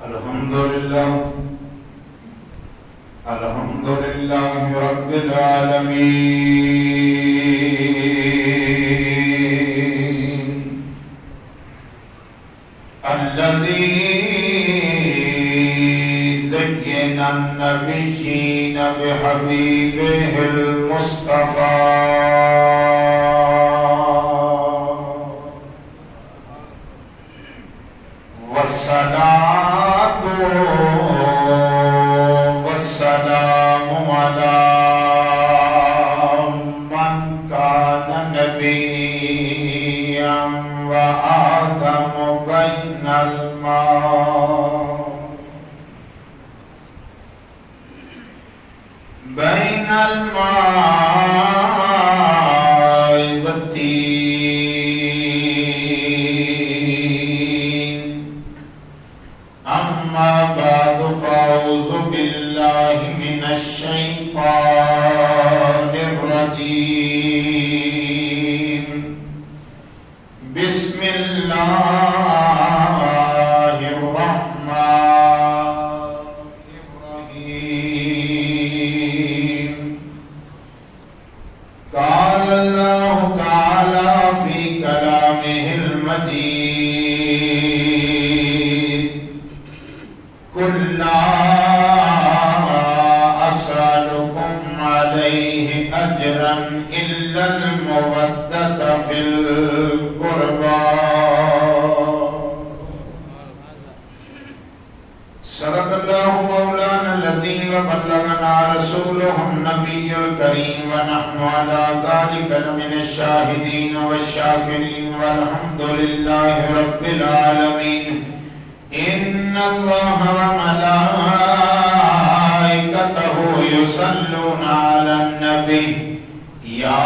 الحمدللہ رب العالمین الذی زین النبیین بحبیبہ المصطفیٰ والصلاة والسلام على من كان نبيا وآدم بين الماء والتين أما بعد فأعوذ بالله من الشيطان الرجيم بسم الله الرحمن الرحيم قال الله تعالى في كلامه المجيد قل لا أسألكم عليه أجرا إلا المودة في القربى صدق الله مولانا الذي وبلغنا رسوله النبي الكريم ونحن على ذلك لمن الشاهدين والشاكرين والحمد لله رب العالمين إن الله وملائكته يصلون على النبي يا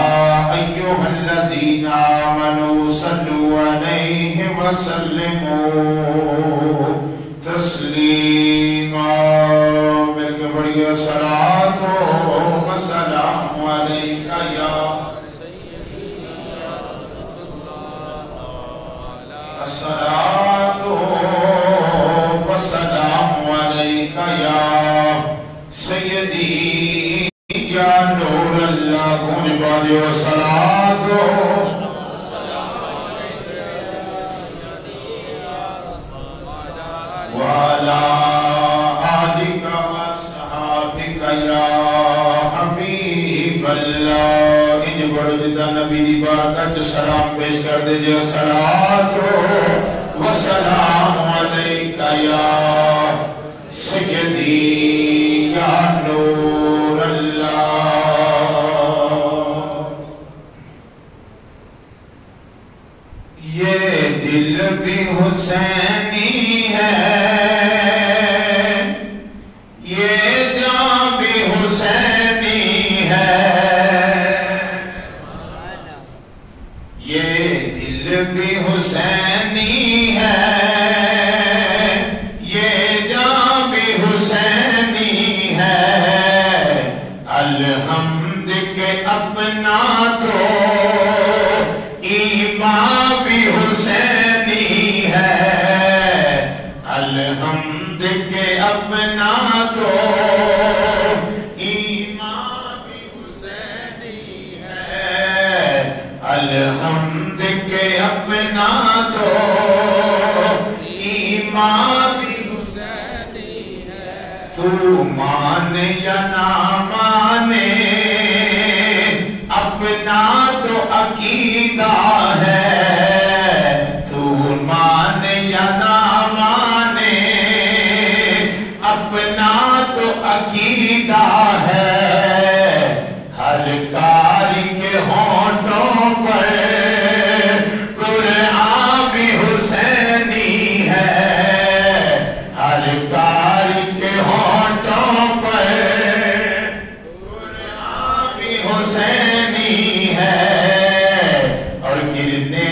أيها الذين آمنوا صلوا عليه وسلموا تسليما ملک بڑی صلاة و سلام عليك يا الصلاة والسلام عليك يا سيدي يا نور الله قول بعد والصلاة وعلى آلك وصحابك يا حبيب الله ان بڑھتا نبی دی بارکت سلام پیش کر دیجئے صلاة والسلام عليك يا سيدي يا نور الله یہ دل بھی حسینی ہے یہ جان بھی حسینی ہے یہ دل بھی حسینی ہے یہ جان بھی حسینی ہے الحمد کے اپنا تو ایمان بھی حسینی ہے الحمد کے اپنا تو ایمان بھی حسینی ہے الحمد کے اپنا تو ایمان بھی حسینی ہے تو مانے یا نہ مانے اپنا تو عقیدہ ہے تو مانے یا نہ مانے اپنا تو عقیدہ ہے ہر کاری کے ہونٹوں پر قرآن بھی حسینی ہے ہر کاری کے ہونٹوں پر قرآن بھی حسینی ہے اور گرنے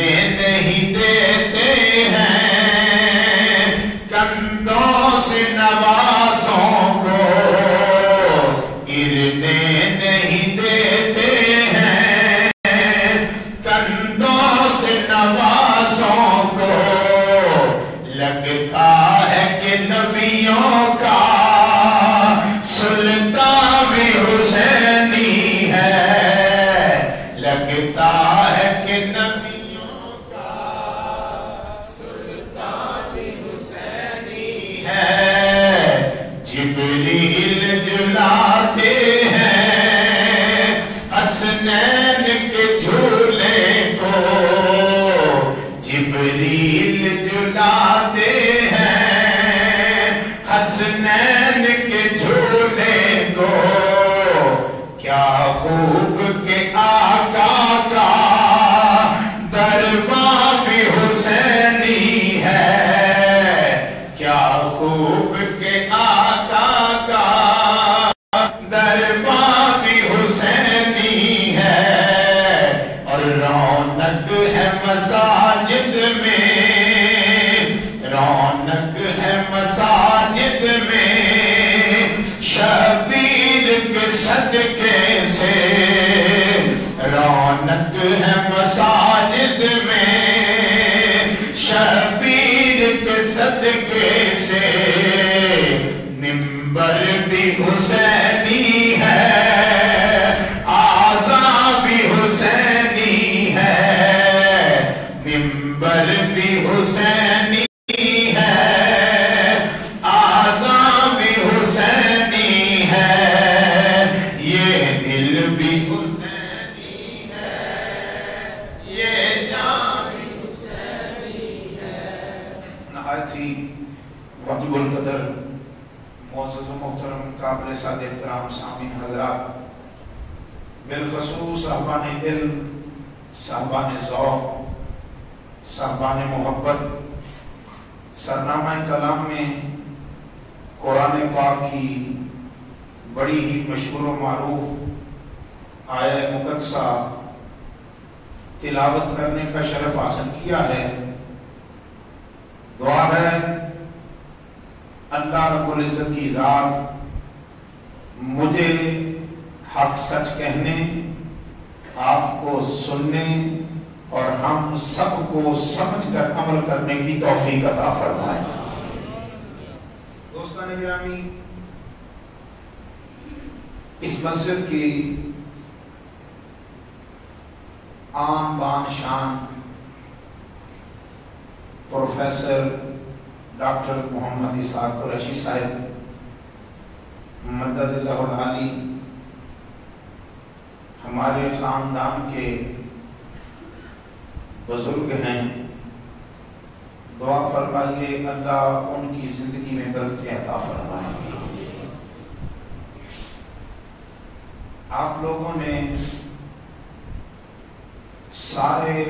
جبریل جلاتے ہیں حسنین کے جھولے کو، کیا خوب کے آقا کا دربار بھی حسینی ہے، کیا خوب کے آقا کا دربار بھی حسینی ہے، اور رونق ہے مساجد میں، رونق ہے مساجد میں شبیر کے صدقے سے، رونق ہے مساجد میں شبیر کے صدقے سے، منبر بھی حسینی ہے، آذان بھی حسینی ہے، منبر بھی حسینی ہے، آذان بھی حسینی ہے، یہ دل بھی حسینی ہے، یہ جان بھی حسینی ہے۔ نہایت ہی واجب القدر معزز و محترم قابل صد احترام سامعین حضرات، بالخصوص صاحبان علم، صاحبان ذوق، صاحبان محبت، سرنامہ کلام میں قرآن پاک کی بڑی ہی مشہور و معروف آیہ مقدسہ تلاوت کرنے کا شرف حاصل کیا ہے۔ دعا ہے اللہ رب العزت کی ذات مجھے حق سچ کہنے، آپ کو سننے اور ہم سب کو سمجھ کر عمل کرنے کی توفیق عطا فرمائے۔ دوستان گرامی، اس مسجد کی آن بان شان پروفیسر ڈاکٹر محمد اسحاق قریشی صاحب مدد اللہ العالی ہمارے خاندان کے بزرگ ہیں، دعا فرمائیے اللہ ان کی زندگی میں برکتیں عطا فرمائے۔ آپ لوگوں نے سارے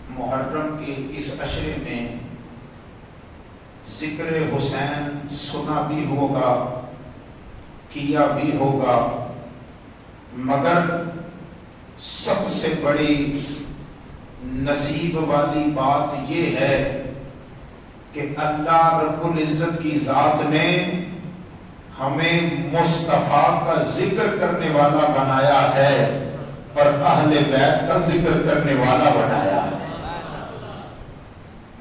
محرم کے اس عشرے میں ذکر حسین سنا بھی ہوگا، کیا بھی ہوگا، مگر سب سے بڑی نصیب والی بات یہ ہے کہ اللہ رب العزت کی ذات نے ہمیں مصطفیٰ کا ذکر کرنے والا بنایا ہے اور اہل بیت کا ذکر کرنے والا بنایا ہے۔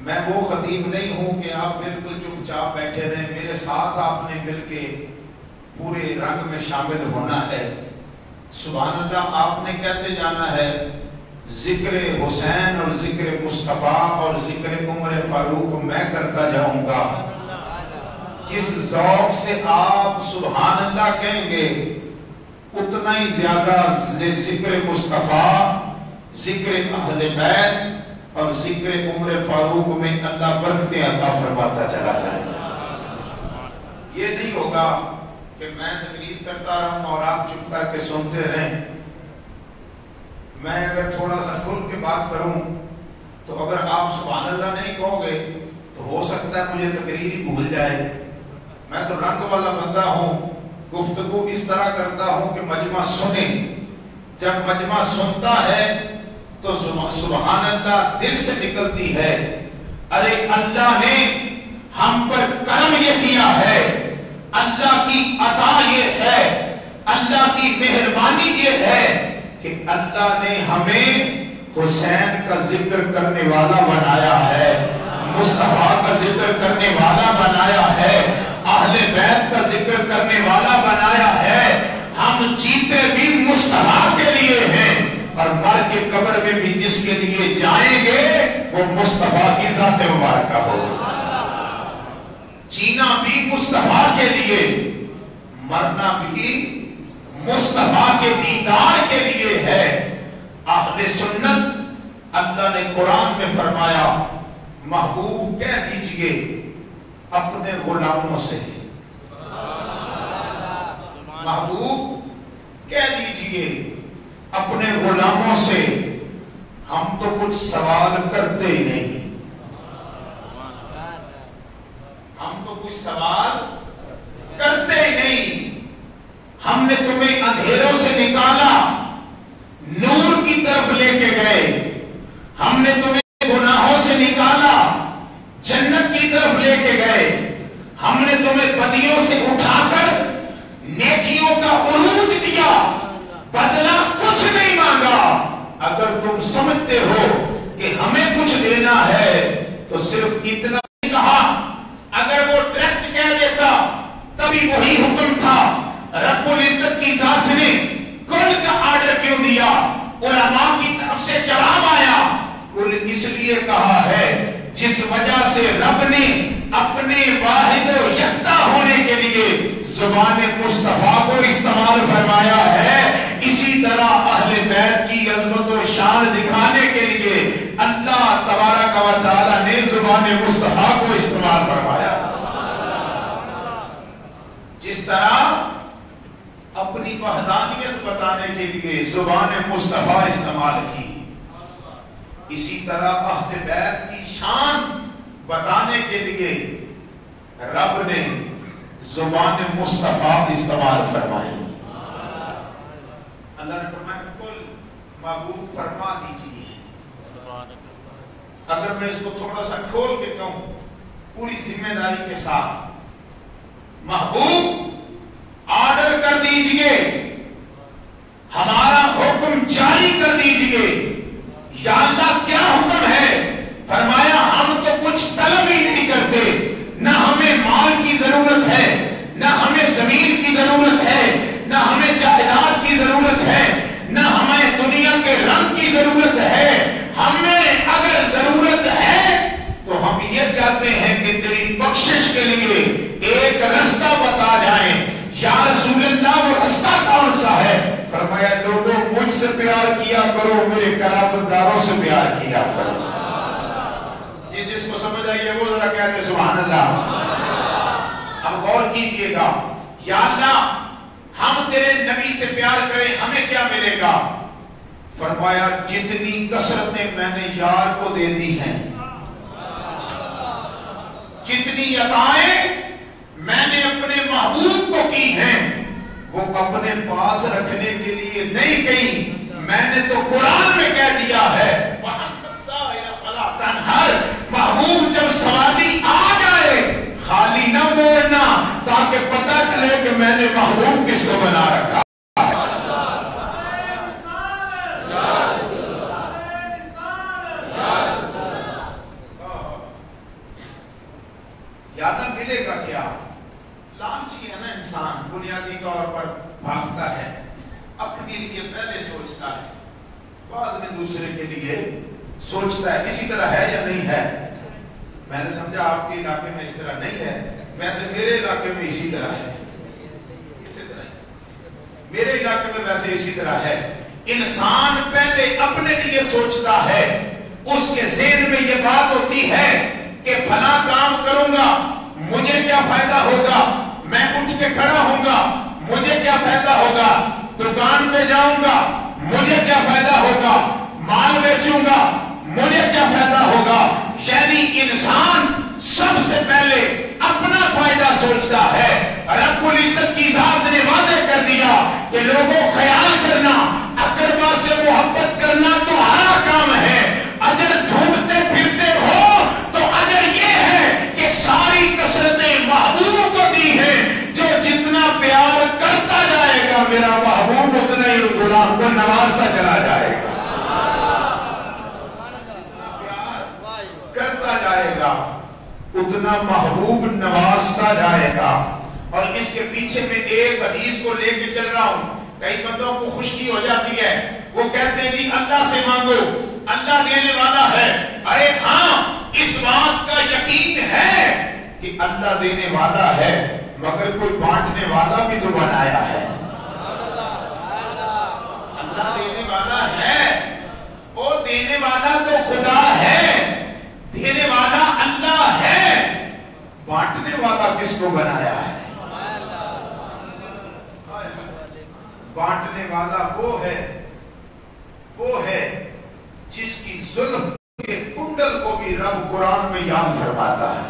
میں وہ خطیب نہیں ہوں کہ آپ بالکل چپ چاپ بیٹھے رہیں، میرے ساتھ آپ نے مل کے پورے رنگ میں شامل ہونا ہے۔ سبحان اللہ، آپ نے کہتے جانا ہے ذکر حسین اور ذکر مصطفیٰ اور ذکر عمر فاروق میں کرتا جاؤں گا۔ جس ذوق سے آپ سبحان اللہ کہیں گے اتنا ہی زیادہ ذکر مصطفیٰ، ذکر اہل بیت اور ذکر عمر فاروق میں اللہ برکتیں عطا فرماتا چلا جائے۔ یہ نہیں ہوگا کہ میں تقریر کرتا رہوں اور آپ چپ کر کے سنتے رہیں۔ میں اگر تھوڑا سا کھل کے بات کروں تو اگر آپ سبحان اللہ نہیں کہو گے تو ہو سکتا ہے مجھے تقریر ہی بھول جائے۔ میں تو رنگ والا بندہ ہوں، گفتگو اس طرح کرتا ہوں کہ مجمع سنے، جب مجمع سنتا ہے تو سبحان اللہ دل سے نکلتی ہے، ارے اللہ نے ہم پر کرم یہ کیا ہے، اللہ کی عطا یہ ہے، اللہ کی مہربانی یہ ہے کہ اللہ نے ہمیں حسین کا ذکر کرنے والا بنایا ہے، مصطفیٰ کا ذکر کرنے والا بنایا ہے، اہل بیت کا ذکر کرنے والا بنایا ہے۔ ہم جیتے بھی مصطفیٰ کے لیے ہیں اور مر کے قبر میں بھی جس کے لیے جائیں گے وہ مصطفیٰ کی ذات مبارکہ ہو۔ جینا بھی مصطفیٰ کے لیے، مرنا بھی مصطفیٰ کے دیدار کے لیے ہے۔ اہل سنت، اللہ نے قرآن میں فرمایا محبوب کہہ دیجئے اپنے غلاموں سے، محبوب کہہ دیجئے اپنے غلاموں سے ہم تو کچھ سوال کرتے ہی نہیں، ہم تو کچھ سوال کرتے ہی نہیں، ہم نے تمہیں اندھیروں سے نکالا نور کی طرف لے کے گئے، ہم نے تمہیں گناہوں سے نکالا جنت کی طرف لے کے گئے، ہم نے تمہیں بدیوں سے اٹھا کر نیکیوں کا عروج دیا، بدلہ کچھ نہیں مانگا۔ اگر تم سمجھتے ہو کہ ہمیں کچھ دینا ہے تو صرف اتنا ہی کہا، اگر وہ ڈائریکٹ کہہ دیتا تبھی وہی حکم تھا۔ رب العزت کی ذات نے کل کا آرڈر کیوں دیا؟ علماء کی طرف سے جواب آیا، کل اس لیے کہا ہے جس وجہ سے رب نے اپنے واحد و یکتا ہونے کے لیے زبان مصطفیٰ کو استعمال فرمایا ہے، اسی طرح اہل بیت کی عظمت و شان دکھانے کے لیے اللہ تبارک و تعالی نے زبان مصطفیٰ کو استعمال فرمایا۔ جس طرح اپنی وحدانیت بتانے کے لیے زبان مصطفیٰ استعمال کی، اسی طرح اہل بیت کی شان بتانے کے لیے رب نے زبان مصطفیٰ استعمال فرمائی۔ اللہ نے فرمایا کل محبوب فرما دیجیے۔ اگر میں اس کو تھوڑا سا کھول کے کہوں پوری ذمہ داری کے ساتھ، محبوب آرڈر کر دیجئے، ہمارا حکم جاری کر دیجئے۔ یا اللہ کیا حکم ہے؟ فرمایا ہم تو کچھ طلب ہی نہیں کرتے، نہ ہمیں مال کی ضرورت ہے، نہ ہمیں زمین کی ضرورت ہے، نہ ہمیں جائیداد کی ضرورت ہے، نہ ہمیں دنیا کے رنگ کی ضرورت ہے۔ ہمیں اگر ضرورت ہے تو ہم یہ چاہتے ہیں کہ تیری بخشش کے لیے ایک رستہ بتا جائیں۔ یا رسول اللہ وہ رستہ کون سا ہے؟ فرمایا لوگوں مجھ سے پیار کیا کرو، میرے قرابت داروں سے پیار کیا کرو۔ جس کو سمجھ آئیے وہ ذرا کہتے سبحان اللہ۔ اب غور کیجئے گا، یا اللہ ہم تیرے نبی سے پیار کریں ہمیں کیا ملے گا؟ فرمایا جتنی کثرتیں میں نے یار کو دے دی ہیں، جتنی عطائیں میں نے اپنے محبوب کو کی ہیں، وہ اپنے پاس رکھنے کے لیے نہیں کہیں، میں نے تو قرآن میں کہہ دیا ہے محبوب جب سواری آ جائے خالی نہ موڑنا، تاکہ پتہ چلے کہ میں نے محبوب کس کو بنا رکھا۔ یادہ ملے گا کیا؟ لالچی ہے نا انسان، بنیادی طور پر بھاگتا ہے، اپنے لیے پہلے سوچتا ہے، بعد میں دوسرے کے لیے سوچتا ہے۔ اسی طرح ہے یا نہیں ہے؟ میں نے سمجھا آپ کے علاقے میں اس طرح نہیں ہے، ویسے میرے علاقے میں اسی طرح ہے، اسی طرح ہے میرے علاقے میں، ویسے اسی طرح ہے۔ انسان پہلے اپنے لیے سوچتا ہے، اس کے ذہن میں یہ بات ہوتی ہے کہ فلاں کام کروں گا مجھے کیا فائدہ ہوگا، میں اٹھ کے کھڑا ہوں گا مجھے کیا فائدہ ہوگا، دکان پہ جاؤں گا مجھے کیا فائدہ ہوگا، مال بیچوں گا مجھے کیا فائدہ ہوگا۔ یعنی انسان سب سے پہلے اپنا فائدہ سوچتا ہے۔ رب العزت کی ذات نے واضح کر دیا کہ لوگوں خیال کرنا، اقربا سے محبت کرنا تمہارا کام ہے، اجر ڈھونڈتے پھرتے ہو تو اجر یہ ہے کہ ساری کثرتیں محبوب کو دی ہیں، جو جتنا پیار کرتا جائے گا میرا محبوب اتنا ہی غلام کو نوازتا چلا جائے گا، کرتا جائے گا اتنا محبوب نوازتا جائے گا۔ اور اس کے پیچھے میں ایک حدیث کو لے کے چل رہا ہوں، کئی بندوں کو خشکی ہو جاتی ہے، وہ کہتے ہیں جی اللہ سے مانگو اللہ دینے والا ہے۔ ارے ہاں اس بات کا یقین ہے کہ اللہ دینے والا ہے، مگر کوئی بانٹنے والا بھی تو بنایا ہے۔ اللہ دینے والا ہے، وہ دینے والا تو خدا ہے، دینے والا کس کو بنایا ہے؟ بانٹنے والا وہ ہے جس کی زلف کے کنڈل کو بھی رب قرآن میں یاد فرماتا ہے،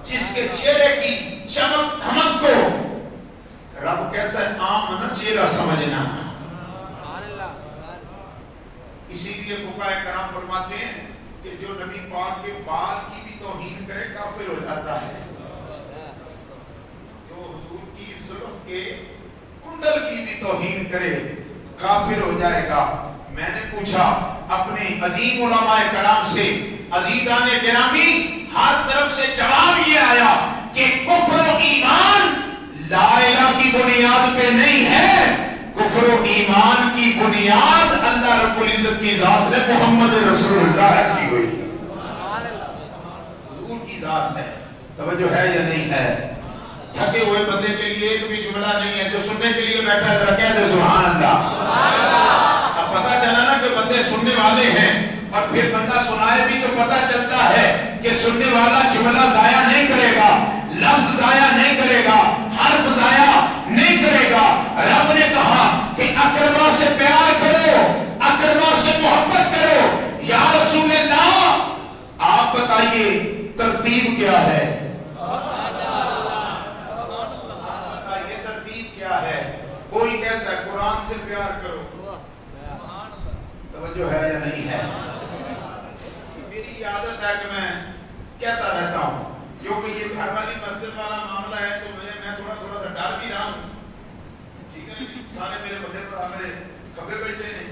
جس کے چہرے کی چمک دھمک کو رب کہتا ہے عام نہ چہرہ سمجھنا۔ اسی لیے فقہاء کرام فرماتے ہیں کہ جو نبی پاک کے بال کی بھی توہین کرے کافر ہو جاتا ہے، جو حضور کی زلف کے کنڈل کی بھی توہین کرے کافر ہو جائے گا۔ میں نے پوچھا اپنے عظیم علماء کرام سے، عزیزان گرامی، ہر طرف سے جواب یہ آیا کہ کفر و ایمان لا الہ کی بنیاد پہ نہیں ہے، کفر و ایمان کی بنیاد اللہ رب العزت کی ذات نے محمد رسول اللہ کی ہوئی، حضور کی ذات ہے۔ توجہ ہے یا نہیں ہے؟ تھکے ہوئے بندے کے لیے ایک بھی جملہ نہیں ہے، جو سننے کے لیے بیٹھا ہے ذرا کہہ دے سبحان اللہ۔ اب پتہ چلا نا کہ بندے سننے والے ہیں، اور پھر بندہ سنائے بھی تو پتہ چلتا ہے کہ سننے والا جملہ ضائع نہیں کرے گا، لفظ ضائع نہیں کرے گا، حرف ضائع نہیں کرے گا۔ رب نے کہا کہ اقربا سے پیار کرو، اقربا سے محبت کرو۔ یا رسول اللہ آپ بتائیے ترتیب کیا ہے؟ بتائیے ترتیب کیا ہے؟ کوئی کہتا ہے قرآن سے پیار کرو، توجہ ہے یا نہیں ہے؟ میری عادت ہے کہ میں کہتا رہتا ہوں، کیونکہ یہ گھر والی مسجد والا معاملہ ہے تو میں تھوڑا سا ڈر بھی رہا ہوں، ٹھیک ہے نا؟ سارے میرے بڑے بڑا میرے کھبے بیٹھے نے،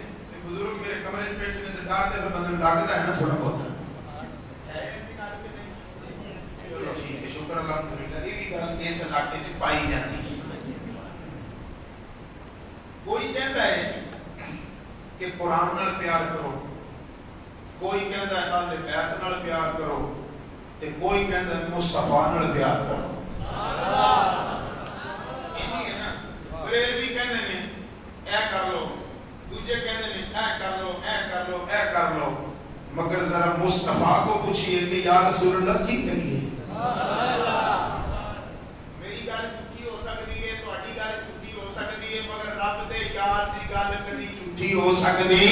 بزرگ میرے کمرے میں بیٹھے نے، ڈر دے پھر بندے ڈاکتا ہے نا تھوڑا بہت ہے ٹھیک ہے، شکر الحمدللہ۔ یہ بھی گل اس علاقے چ پائی جاتی ہے۔ کوئی کہتا ہے کہ قرآن نال پیار کرو، کوئی کہتا ہے اہل بیت نال پیار کرو، تے کوئی کہتا ہے مصطفیٰ نال پیار کرو۔ بریلوی کہنے نے اے کر لو، دوجے کہنے نے اے کر لو، اے کر لو، اے کر لو، مگر ذرا مصطفیٰ کو پوچھئے کہ یا رسول اللہ کی کریے؟ میری گل جھوٹی ہو سکتی ہے، تہاڈی گل جھوٹی ہو سکتی ہے، مگر رب دے یار دی گل کدی جھوٹی ہو سکتی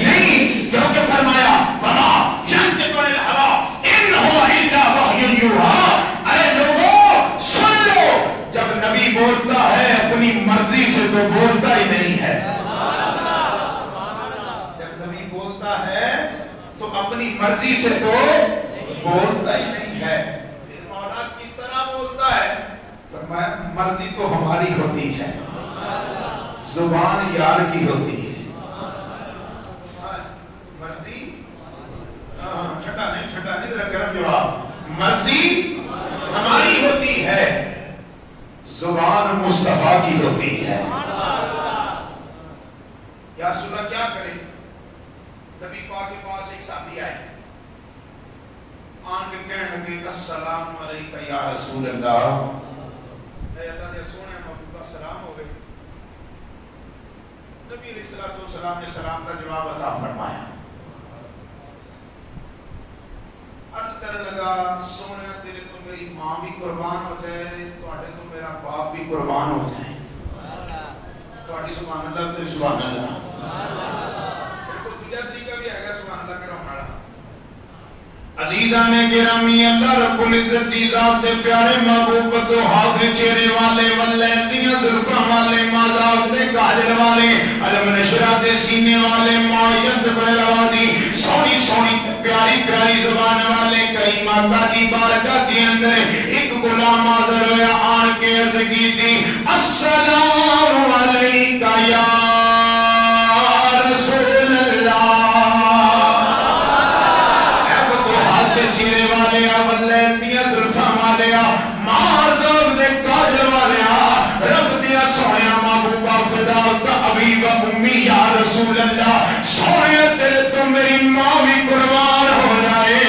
نہیں، کیونکہ فرمایا وما ينطق عن الهوى ان هو الا وحی یوحی۔ ارے لوگوں سن لو، جب نبی بولتا ہے اپنی مرضی سے تو بولتا ہی نہیں ہے، جب نبی بولتا ہے تو اپنی مرضی سے تو بولتا ہی نہیں ہے۔ مولا کس طرح بولتا ہے؟ فرمایا مرضی تو ہماری ہوتی ہے، زبان یار کی ہوتی ہے۔ مرضی ٹھنڈا نہیں ذرا گرم جواب، مرضی ہماری ہوتی ہے، زبان مصطفیٰ کی ہوتی ہے۔ یا رسول اللہ کیا کریں؟ نبی پاک کے پاس ایک صحابی آئے، آن کے کہنے لگے السلام علیکہ یا رسول اللہ، اے اللہ دے سونے محبوب کا سلام ہو گئے۔ نبی علیہ السلام نے سلام کا جواب عطا فرمایا، عرض کرنے لگا سونے تیرے تو میری ماں بھی قربان ہو جائے، تواڈے تو میرا باپ بھی قربان ہو جائے۔ تواڈی سبحان اللہ تیری سبحان اللہ۔ دوسرا طریقہ بھی ہے سبحان اللہ کرو ہمارا۔ عزیزان گرامی، اللہ رب العزت کی ذات دے پیارے محبوب تو ہاتھ چہرے والے واللیتیاں زلفاں والے مازاق دے کاجل والے علم نشرہ دے سینے والے معید بلوادی سونی سونی پیاری پیاری زبان والے کریم آقا دی بارگاہ کے اندر ایک غلام حاضر ہویا، آن کے عرض کی تھی السلام علیکہ یا رسول اللہ۔ چیرے والے واللیتیاں زلفاں والے معذب دے کاجل والے رب دیا سویا محبوبہ فدا کا ابی و امی یا رسول اللہ، سویا تیرے تو میری ماں بھی قربان ہو جائے،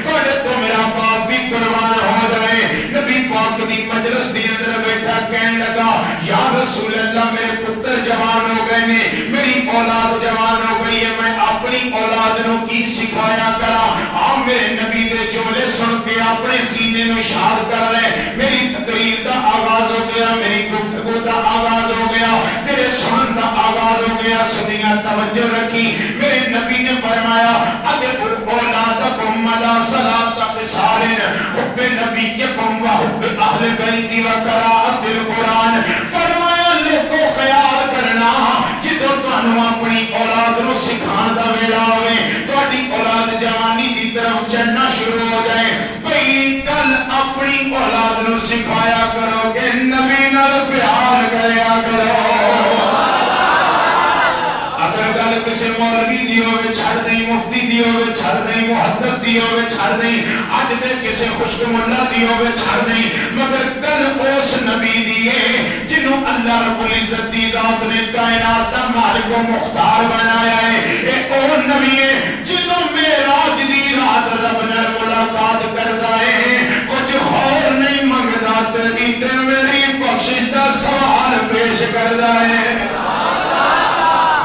تیرے تو میرا باپ بھی قربان ہو جائے۔ نبی پاک دی مجلس دی اندر بیٹھا کہنے لگا یا رسول اللہ میرے پتر جوان ہو گئے نے، میری اولاد جوان ہو گئی ہے، میں اپنی اولاد نو کی سکھایا کرا؟ آپ میرے نبی دے جملے سن کے اپنے سینے توجہ رکھی. میرے نبی نے فرمایا ادعوا اولادکم علی ثلاث خصال حب نبیکم و حب اہل بیتی و قراءۃ القرآن. فرمایا لوگوں خیال کرنا جدو تانوں اپنی اولاد نو سکھان دا ویلا ہوئے, تہاڈی اولاد جوانی دی طرف چڑھنا شروع ہو جائے, پہلی گل اپنی اولاد نو سکھایا کرو کہ نبی نال پیار کریا کرو. اگر گل کسی مولوی دی ہوئے چھڑ دیں, مفتی دی ہوئے چھڑ دیں, محدث دی ہوئے چھڑ دیں, اج دے کسی خشک ملا دی ہوئے چھڑ دیں, مگر گل اس نبی دی ہے جنہوں اللہ رب العزت دی ذات نے کائنات دا مالک و مختار بنایا ہے. اے او نبی ہے جنہوں معراج دی رات رب نال ملاقات کردا ہے, کچھ خور نہیں منگدا تے میری بخشش دا سوال پیش کردا ہے.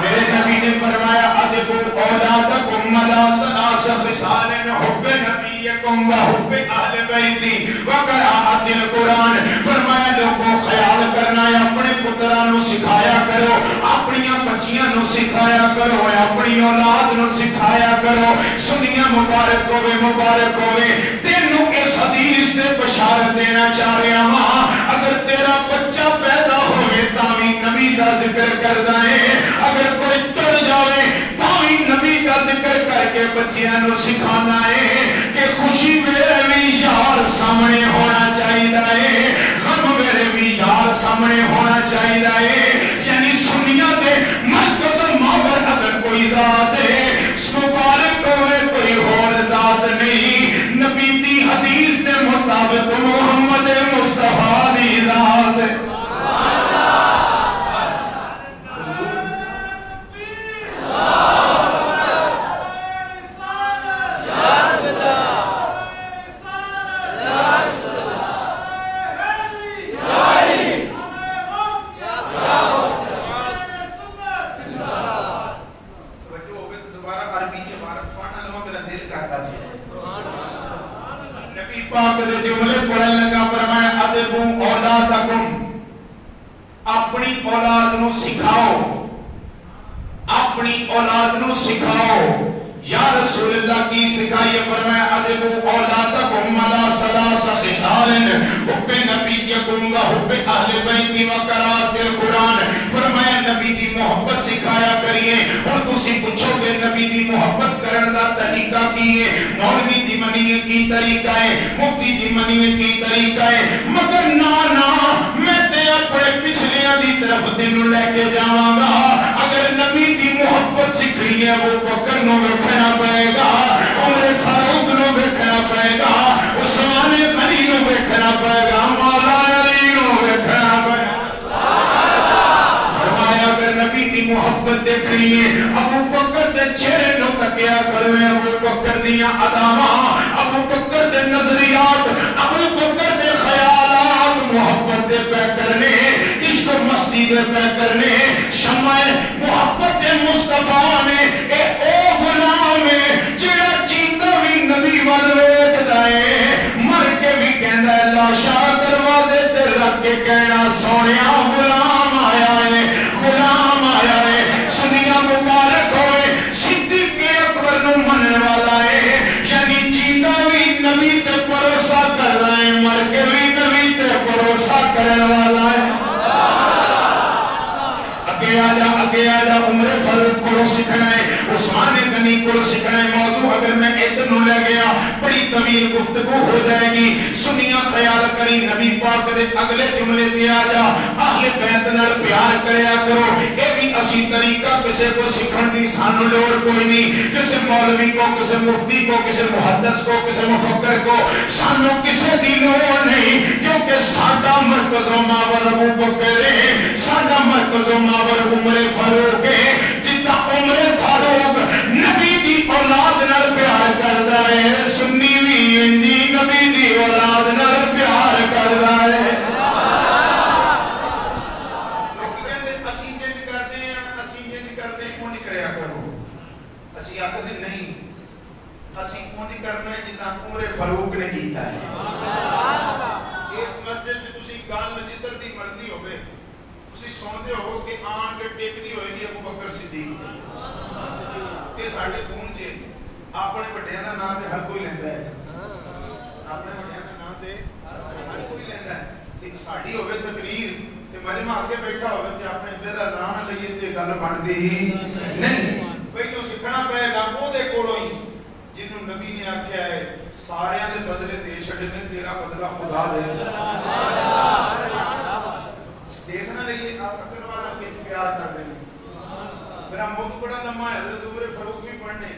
میرے نبی نے فرمایا ادعوا اولادکم علی ثلاث خصال حب نبیکم و حب اہل بیتی و قراءۃ القرآن. فرمایا لوگوں خیال کرنا ہے اپنے پتراں نو سکھایا کرو, اپنی بچیاں نو سکھایا کرو, اپنی اولاد نو سکھایا کرو. سنیاں مبارک ہوے, مبارک ہوے. تینوں اس حدیث سے بشارت دینا چاہ رہا ہاں, اگر تیرا بچہ پیدا ہوئے تاوی نبی دا ذکر کردا ہے, اگر کوئی ٹر جاوے تاوی نبی کا ذکر کر کے بچیاں نو سکھانا ہے کہ خوشی میرے بھی یار سامنے ہونا چاہیے, غم میرے بھی یار سامنے ہونا چاہیے. یعنی سنیا دے مرکز ماور اگر کوئی ذات ہے مبارک ہوئے, کوئی اور ذات نہیں. نبی دی حدیث دے مطابق محمد مصطفیٰ دی ذات ہے. پاک دے جملے پڑھن لگا فرمایا ادعوا اولادکم, اپنی اولاد نو سکھاؤ, اپنی اولاد نو سکھاؤ. یا رسول اللہ کی سکھائیے. فرمایا ادعوا اولادکم علی ثلاث خصال حب نبیکم و حب اہل بیتی و قراءۃ القرآن. فرمایا نبی دی محبت سکھایا کریے. ہن تسی پوچھو گے نبی دی محبت کرن دا طریقہ کی ہے, مولوی دی منیے کی طریقہ ہے, مفتی دی منیے کی طریقہ ہے, مگر نا میں تے اپنے پچھلیاں دی طرف تینوں لے کے جاواں گا. اگر نبی دی محبت سکھنی ہے ابو بکر نو ویکھنا پڑے گا, عمر فاروق نو ویکھنا پڑے گا, عثمان غنی نو ویکھنا پڑے گا, مولا علی نو ویکھنا پڑے گا. فرمایا اگر نبی دی محبت دیکھنی ہے ابو بکر دے چہرے نو تکیا کرو, ابو بکر دیاں اداواں, ابو بکر دے نظریات, ابو بکر دے خیالات محبت دے پہ کرنے, عشق و مستی دے پہ کرنے. شمع محبت مصطفیٰ نے اے او غلام ہے جڑا جیندا بھی نبی ول ویکھدا ہے, مر کے بھی کہندا ہے لاشا دروازے تے رکھ کے کہنا سونیا غلام آیا ہے, غلام آیا ہے. سنیا مبارک ہوئے, صدیق اکبر نو منن والا ہے, یعنی جیندا بھی نبی تے بھروسہ کر رہا ہے, مر کے بھی نبی تے بھروسہ کرن والا ہے. اگے آجا عمر فاروق کو سکھنا ہے, عثمان غنی کو سکھنا ہے. موضوع اگر میں ادھر نو لے گیا بڑی طویل گفتگو ہو جائے گی. سنیا خیال کری نبی پاک دے اگلے جملے تے آجا اہل بیت نال پیار کریا کرو. اے بھی اسی طریقہ کسے کو سکھن دی سانو لوڑ کوئی نہیں, کسے مولوی کو, کسے مفتی کو, کسے محدث کو, کسے مفکر کو سانو کسے دی لوڑ نہیں, کیونکہ ساڈا مرکز و ماور ابو بکر ہے, ساڈا مرکز و ماور عمر فاروق ہے. جتا عمر فاروق نبی دی اولاد نال پیار کردا ہے, سنی بھی انجی نبی دی اولاد نال پیار کردا ہے. لوگ کہندے اسی جنج کردے ہیں, اسی جنج کردے ہیں, کون کریا کرو. اسی آکھدے نہیں, اسی کون کرنا ہے جتا عمر فاروق نے کیتا ہے. اس مسجد سے تسی گل جدھر دی مرضی ہوے سنتے ہو کہ آن کے ٹیکتی ہوئے گی ابو بکر صدیق کہ ساڑھے خون چے اپنے بڑیاں دا نام تے ہر کوئی لیندہ ہے اپنے بڑیاں دا نام تے ہر کوئی لیندہ ہے تے ساڑھی ہوئے تقریر تے مجمع آگے بیٹھا ہوئے تے اپنے بے دا نام لئیے تے گل بن دی ہی نہیں پہلو سکھنا پہے گا وہ دے کولو ہی جنہوں نبی نے آکھیا ہے سارے دے بدلے دے چھڑنے تیرا بدلہ خدا دے دیکھنا لئیے آپ اثر والا کہ پیار کر دیں میرا موضوع بڑا لمحہ ہے حضرت عمر فاروق بھی پڑھنے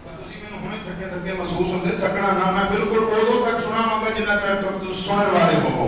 تسی میں ہونے تھکے تھکے محسوس ہوتے تھکنا نہ میں بالکل اودوں تک سنا مانگا جنہ چاہے تک تو سننے والے ہو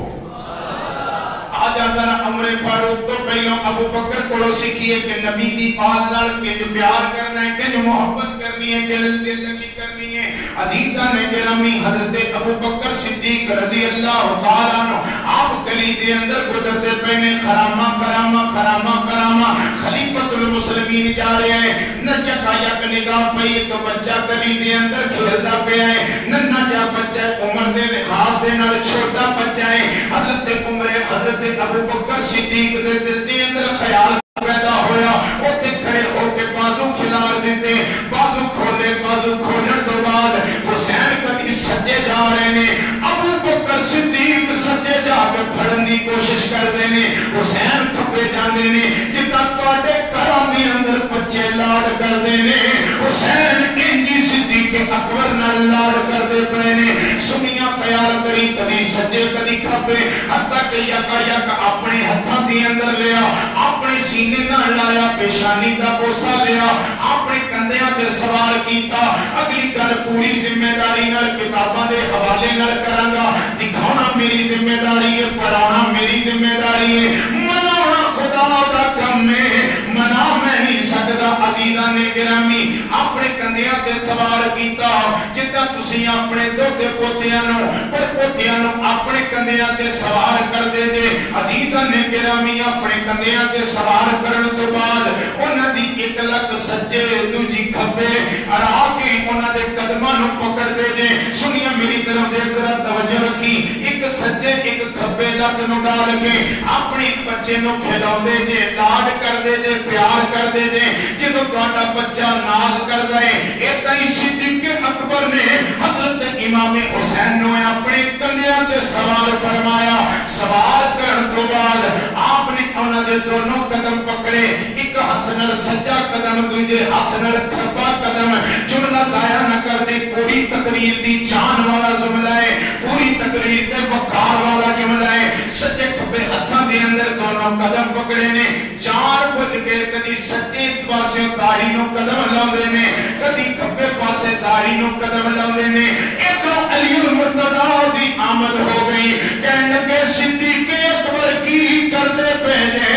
آجا ذرا عمر فاروق تو پہلوں ابو بکر کو سیکھیے کہ نبی دی بات نال کنج پیار کرنا ہے کنج محبت کرنی ہے دل لگی کرنی ہے عزیزاں نے گرامی حضرت ابو بکر صدیق رضی اللہ تعالیٰ عنہ آپ گلی دے اندر گزرتے پہنے خرامہ خرامہ خرامہ خرامہ خلیفۃ المسلمین جا رہے ہیں نجا کا یک نگاہ پئی ایک بچہ گلی دے اندر کھیلتا پیا ہے ننھا جا بچہ عمر دے لحاظ دے نال چھوٹا بچہ ہے حضرت عمر حضرت ابو بکر صدیق دے دل دے اندر خیال پیدا ہویا اوتے کھڑے ہو کے بازو کھلار دیتے بازو کھولنے تو بعد حسین کبھی سجے جا رہے نے ابو بکر صدیق سجے جا کے پھڑن دی کوشش کر دینے حسین کھپے جانے نے جتا توڑے کرام دی اندر بچے لاڑ کر دینے حسین انجی صدیق اکبر نہ لاڑ کر دے پہنے سنیاں خیال کری کبھی سجے کبھی کھپے حتیٰ کہ یکا یکا اپنے ہتھاں دی اندر لیا اپنے سینے نہ لایا پیشانی کا بوسا لیا اپنے کندیاں تے سوال کیتا اگلی گل پوری ذمہ داری نال کتاباں دے حوالے نال کرانگا دکھانا میری ذمہ داری ہے پڑھانا میری ذمہ داری ہے منانا خدا دا کم ہے منا میں نہیں سکتا عزیزاں نے گرامی اپنے کندیاں تے سوال کیتا جتا تسی اپنے دوتے پوتیاں نو پر پوتیاں نو اپنے کندیاں تے سوال کر دے دے عزیزاں نے گرامی اپنے کندیاں تے سوال کرن تو بعد انہاں دی ایک لک سجے دوجی کھبے اڑا کے انہاں دے قدماں نو پکڑ دے دے سنیا میری طرف دیکھ ذرا توجہ رکھی ایک سجے ایک کھبے لک نو ڈال کے اپنے بچے نو کھلاوندے جے لاڈ کر دے جے پیار کر دے جے جدوں تہاڈا بچہ ناز کردا ہے ایتھے ہی صدیق اکبر نے حضرت امام حسین نو اپنے کندیاں تے سوال فرمایا سوال کرن تو بعد آپ نے انہاں دے دونوں قدم پکڑے ایک ہاتھ نال سجا قدم دوجے ہاتھ نال کھبا قدم جملہ ضائع نہ کر دے پوری تقریر دی جان والا جملہ ہے پوری تقریر دے وقار والا جملہ ہے سجے کھبے ہاتھاں دے اندر دونوں قدم پکڑے نے چار بج کے کدی سجے پاسے داڑھی نو قدم لاندے نے کدی کھبے پاسے داڑھی نو قدم لاندے نے ادھروں علی المرتضیٰ دی آمد ہو گئی کہنے لگے صدیق اکبر کی کردے پہنے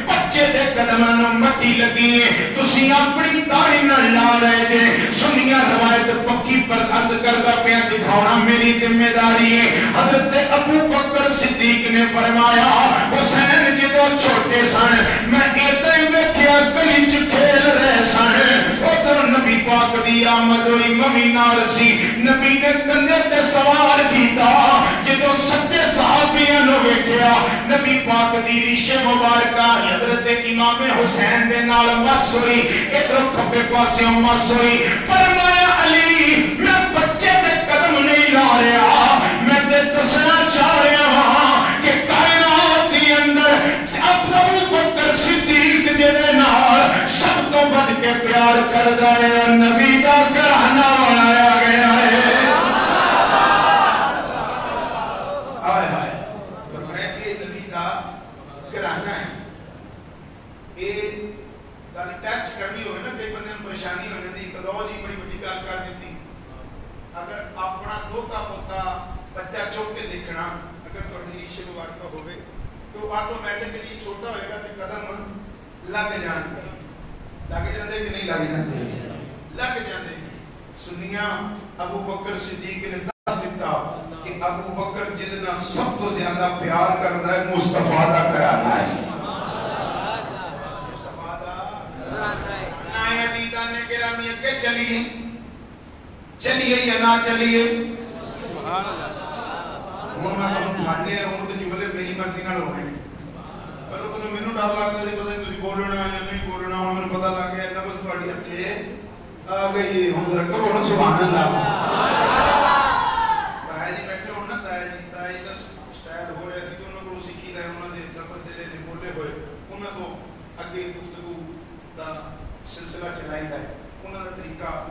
بچے دے قدماں نو مٹی لگی تسی اپنی داڑھی نہ لا رہے جے سنیا روایت پکی پر عرض کردا پیا دکھانا میری ذمہ داری ہے حضرت ابو بکر صدیق نے فرمایا حسین جدوں چھوٹے سن میں ایتھے ہی ویکھیا گلی چ کھیل رہے سن ادھر نبی پاک دی آمد ہوئی ممی نال سی نبی نے کندھے تے سوار کیتا جدوں سچے صحابیاں نو ویکھیا نبی پاک دی ریش مبارکہ حضرت امام حسین دے نال مس ہوئی ادھر کھبے پاسے مس ہوئی فرمایا علی میں بچے دے قدم نہیں لا رہا میں تے دسنا چاہ رہا ہاں کہ کائنات دی اندر ابو بکر صدیق جدے نال سب تو بڑھ کے پیار کردا ہے نبی دا گھرانا بنایا گیا ہے ہائے ہائے فرمایا کہ نبی دا گھرانا ہے یہ گل ٹیسٹ کرنی ہوئے نا کئی بندے پریشانی ہو جاتی کلو جی بڑی بڑی گل کر دیتی اگر اپنا دوتا ہوتا بچہ چوک کے دیکھنا اگر تھوڑی ریش مبارکہ ہوئے تو آٹومیٹکلی چھوٹا ہوئے گا تو قدم لگ جان گے لگ جاندے کہ نہیں لگ جاندے لگ جاندے سنیاں ابو بکر صدیق نے دس دیتا کہ ابو بکر جتنا سب تو زیادہ پیار کرتا ہے مصطفیٰ دا کرانا ہے چلیے یا نہ چلیے ہوں میں تمہیں پڑھنے ہوں تو جملے میری مرضی نال ہونے ਮੈਨੂੰ ਡਰ ਲੱਗਦਾ ਸੀ ਪਤਾ ਨਹੀਂ ਤੁਸੀਂ ਬੋਲਣਾ ਜਾਂ ਨਹੀਂ ਬੋਲਣਾ। ਹੁਣ ਮੈਨੂੰ ਪਤਾ ਲੱਗ ਗਿਆ ਨਬਜ਼ ਤੁਹਾਡੀ ਇੱਥੇ ਆ ਗਈ। ਹੁਣ ਜ਼ਰਾ ਕਰੋ ਨਾ ਸੁਭਾਨ ਅੱਲਾਹ। ਤਾਇਆ ਜੀ ਬੈਠੇ ਹੁਣ ਨਾ, ਤਾਇਆ ਜੀ ਦਾ ਸਟਾਈਲ ਹੋ ਰਿਹਾ ਸੀ ਕਿ ਉਹਨਾਂ ਕੋਲ ਸਿੱਖੀ ਦਾ, ਉਹਨਾਂ ਦੇ ਲਫ਼ਜ਼ ਜਿਹੜੇ ਨੇ ਬੋਲੇ ਹੋਏ ਉਹਨਾਂ ਤੋਂ ਅੱਗੇ ਗੁਫ਼ਤਗੂ ਦਾ ਸਿਲਸਿਲਾ ਚਲਾਈਦਾ ਹੈ। ਉਹਨਾਂ ਦਾ ਤਰੀਕਾ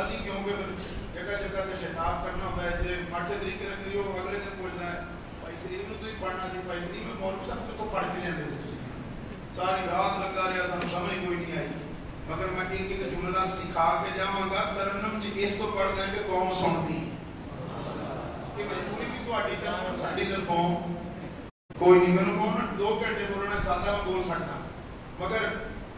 ਅਸੀਂ ਕਿਉਂਕਿ ਫਿਰ ਜਗ੍ਹਾ ਜਗ੍ਹਾ ਤੇ ਖਿਤਾਬ ਕਰਨਾ ਹੁੰਦਾ ਹੈ, ਜੇ ਮਾੜੇ ਤਰੀਕੇ ਨਾਲ ਕਰੀਓ ਅਗਲੇ ਦਿਨ ਪੁੱਛਦਾ ਹੈ ਭਾਈ ਸਰੀਰ ਨੂੰ ਤੁਸੀਂ ਪੜ੍ਹਨਾ ਸੀ, ਭਾਈ ਸਰੀਰ ਮੈਂ ਮੌਲਵੀ ਸਾਹਿਬ ਕਿੱਥੋਂ ਪੜ੍ਹ ਕੇ ਲਿਆਂਦੇ ਸੀ ਤੁਸੀਂ? ਸਾਰੀ ਰਾਤ ਲੱਗਾ ਰਿਹਾ, ਸਾਨੂੰ ਸਮਝ ਕੋਈ ਨਹੀਂ ਆਈ। ਮਗਰ ਮੈਂ ਇੱਕ ਇੱਕ ਜੁਮਲਾ ਸਿਖਾ ਕੇ ਜਾਵਾਂਗਾ। ਤਰਨਮ ਚ ਇਸ ਤੋਂ ਪੜ੍ਹਦਾ ਕਿ ਕੌਮ ਸੁਣਦੀ ਕਿ ਮਜਬੂਰੀ ਵੀ ਤੁਹਾਡੀ ਤਰਫੋਂ ਸਾਡੀ ਤਰਫੋਂ ਕੋਈ ਨਹੀਂ। ਮੈਨੂੰ ਕਹੋ 2 ਘੰਟੇ ਬੋਲਣਾ ਸਾਦਾ ਮੈਂ ਬੋਲ ਸਕਦਾ, ਮਗਰ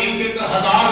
1000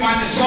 500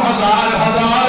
1000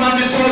500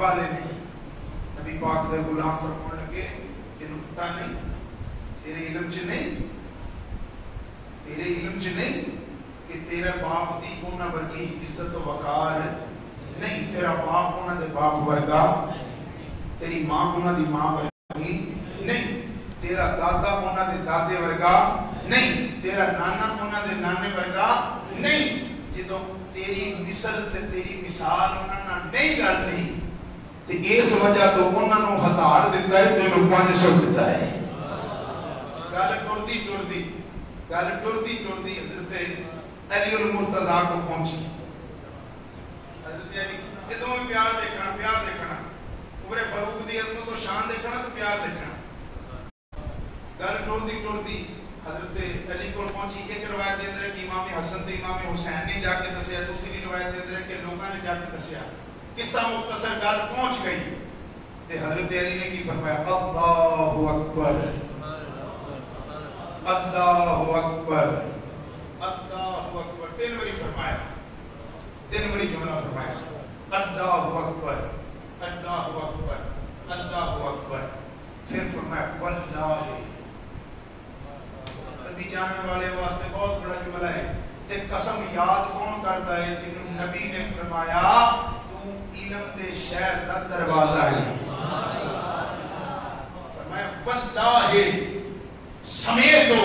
والے نہیں. نبی پاک دے غلام فرمان لگے تینوں پتہ نہیں, تیرے علم چ نہیں, تیرے علم چ نہیں کہ تیرے باپ دی انہاں ورگی عزت و وقار نہیں, تیرا باپ انہاں دے باپ ورگا, تیری ماں انہاں دی ماں ورگی نہیں, تیرا دادا انہاں دے دادے ورگا نہیں, تیرا نانا انہاں دے نانے ورگا نہیں. جدوں تیری مثل تے تیری مثال انہاں نال نہیں رلدی تے اس وجہ تو انہاں نوں 1000 دتا ہے, تینوں 500 دتا ہے. گل ٹردی حضرت علی المرتضیٰ کو پہنچی. حضرت علی جدوں میں پیار دیکھنا عمر فاروق دی عظمت و شان دیکھنا تو پیار دیکھنا. گل ٹردی حضرت علی کو پہنچی. ایک روایت دے اندر کہ امام حسن تے امام حسین نے جا کے دسیا, دوسری روایت دے اندر کہ لوگوں نے جا کے دسیا. قصہ مختصر گل پہنچ گئی تے حضرت علی نے کی فرمایا اللہ اکبر, اللہ اکبر, اللہ اکبر. 3 باری فرمایا, 3 باری جملہ فرمایا, اللہ اکبر, اللہ اکبر, اللہ اکبر. پھر فرمایا واللہ. نبی جاننے والے واسطے بہت بڑا جملہ ہے. تے قسم یاد کون کرتا ہے جنہوں نبی نے فرمایا تو علم دے شہر دا دروازہ ہے. فرمایا واللہ سمیتو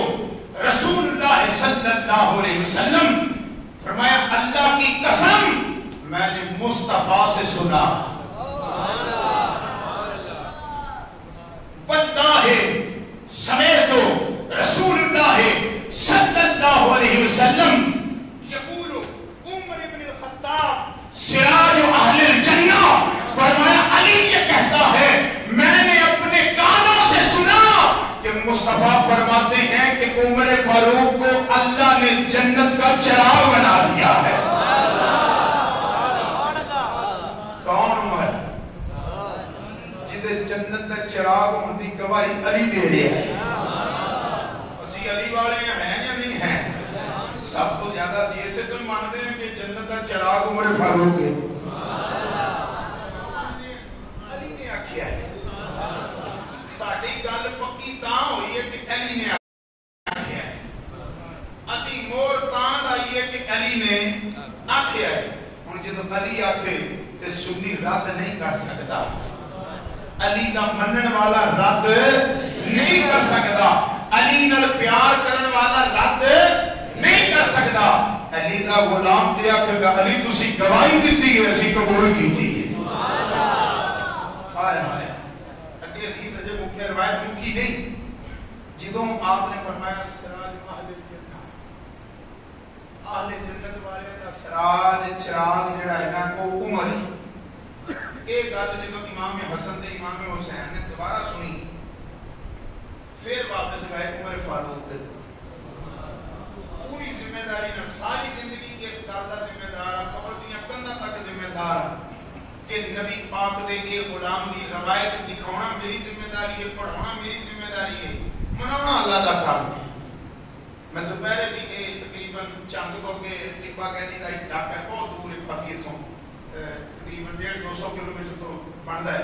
رسول اللہ صلی اللہ علیہ وسلم, فرمایا اللہ کی قسم میں نے مصطفیٰ سے سنا. واللہ سمیتو رسول اللہ صلی اللہ علیہ وسلم یقول عمر بن الخطاب سراج اہل الجنہ. فرمایا علی یہ کہتا ہے میں نے اپنے کانوں سے سنا کہ مصطفیٰ فرماتے ہیں کہ عمر فاروق کو اللہ نے جنت کا چراغ بنا دیا ہے. کون عمر جدے جنت کا چراغ ہونے کی گواہی علی دے رہے ہیں. اسی علی والے ہیں یا نہیں ہیں؟ سب تو زیادہ سی اسے تو مانتے ہیں کہ جنت کا چراغ عمر فاروق ہے. علی نے آکھیا ہے. ساڈی گل پکی تاں ہوئی ہے کہ علی نے آکھیا ہے. اسی مور تاں لائی ہے کہ علی نے آکھیا ہے. ہن جدوں علی آکھے تے سنی رد نہیں کر سکتا. علی دا منن والا رد نہیں کر سکتا. علی نال پیار کرن والا رد نہیں کر سکتا. علی دا غلام تے آکھے گا علی تسی گواہی دتی ہے اسی قبول کیتی ہے. ہائے ہائے اگے حدیث اجے مکھی روایت مکی نہیں. جدوں آپ نے فرمایا سراج اہل الجنہ, اہل جنت والے دا سراج چراغ جڑا ہے نا وہ عمر ہے. یہ گل جدوں امام حسن تے امام حسین نے دوبارہ سنی پھر واپس گئے عمر فاروق تے. پوری ذمہ داری نہ ساری زندگی کے اس گل دا ذمہ دار, قبر دیاں کندھاں تک ذمہ دار کہ نبی پاک دے یہ غلام دی روایت دکھاؤنا میری ذمہ داری ہے, پڑھانا میری ذمہ داری ہے, منانا اللہ دا کام ہے. میں دوپہر بھی تقریباً چند کو کے ٹپا گیلی کا ایک ڈاک ہے بہت دور ایک کافی اتوں تقریباً 150-200 کلومیٹر تو بنتا ہے.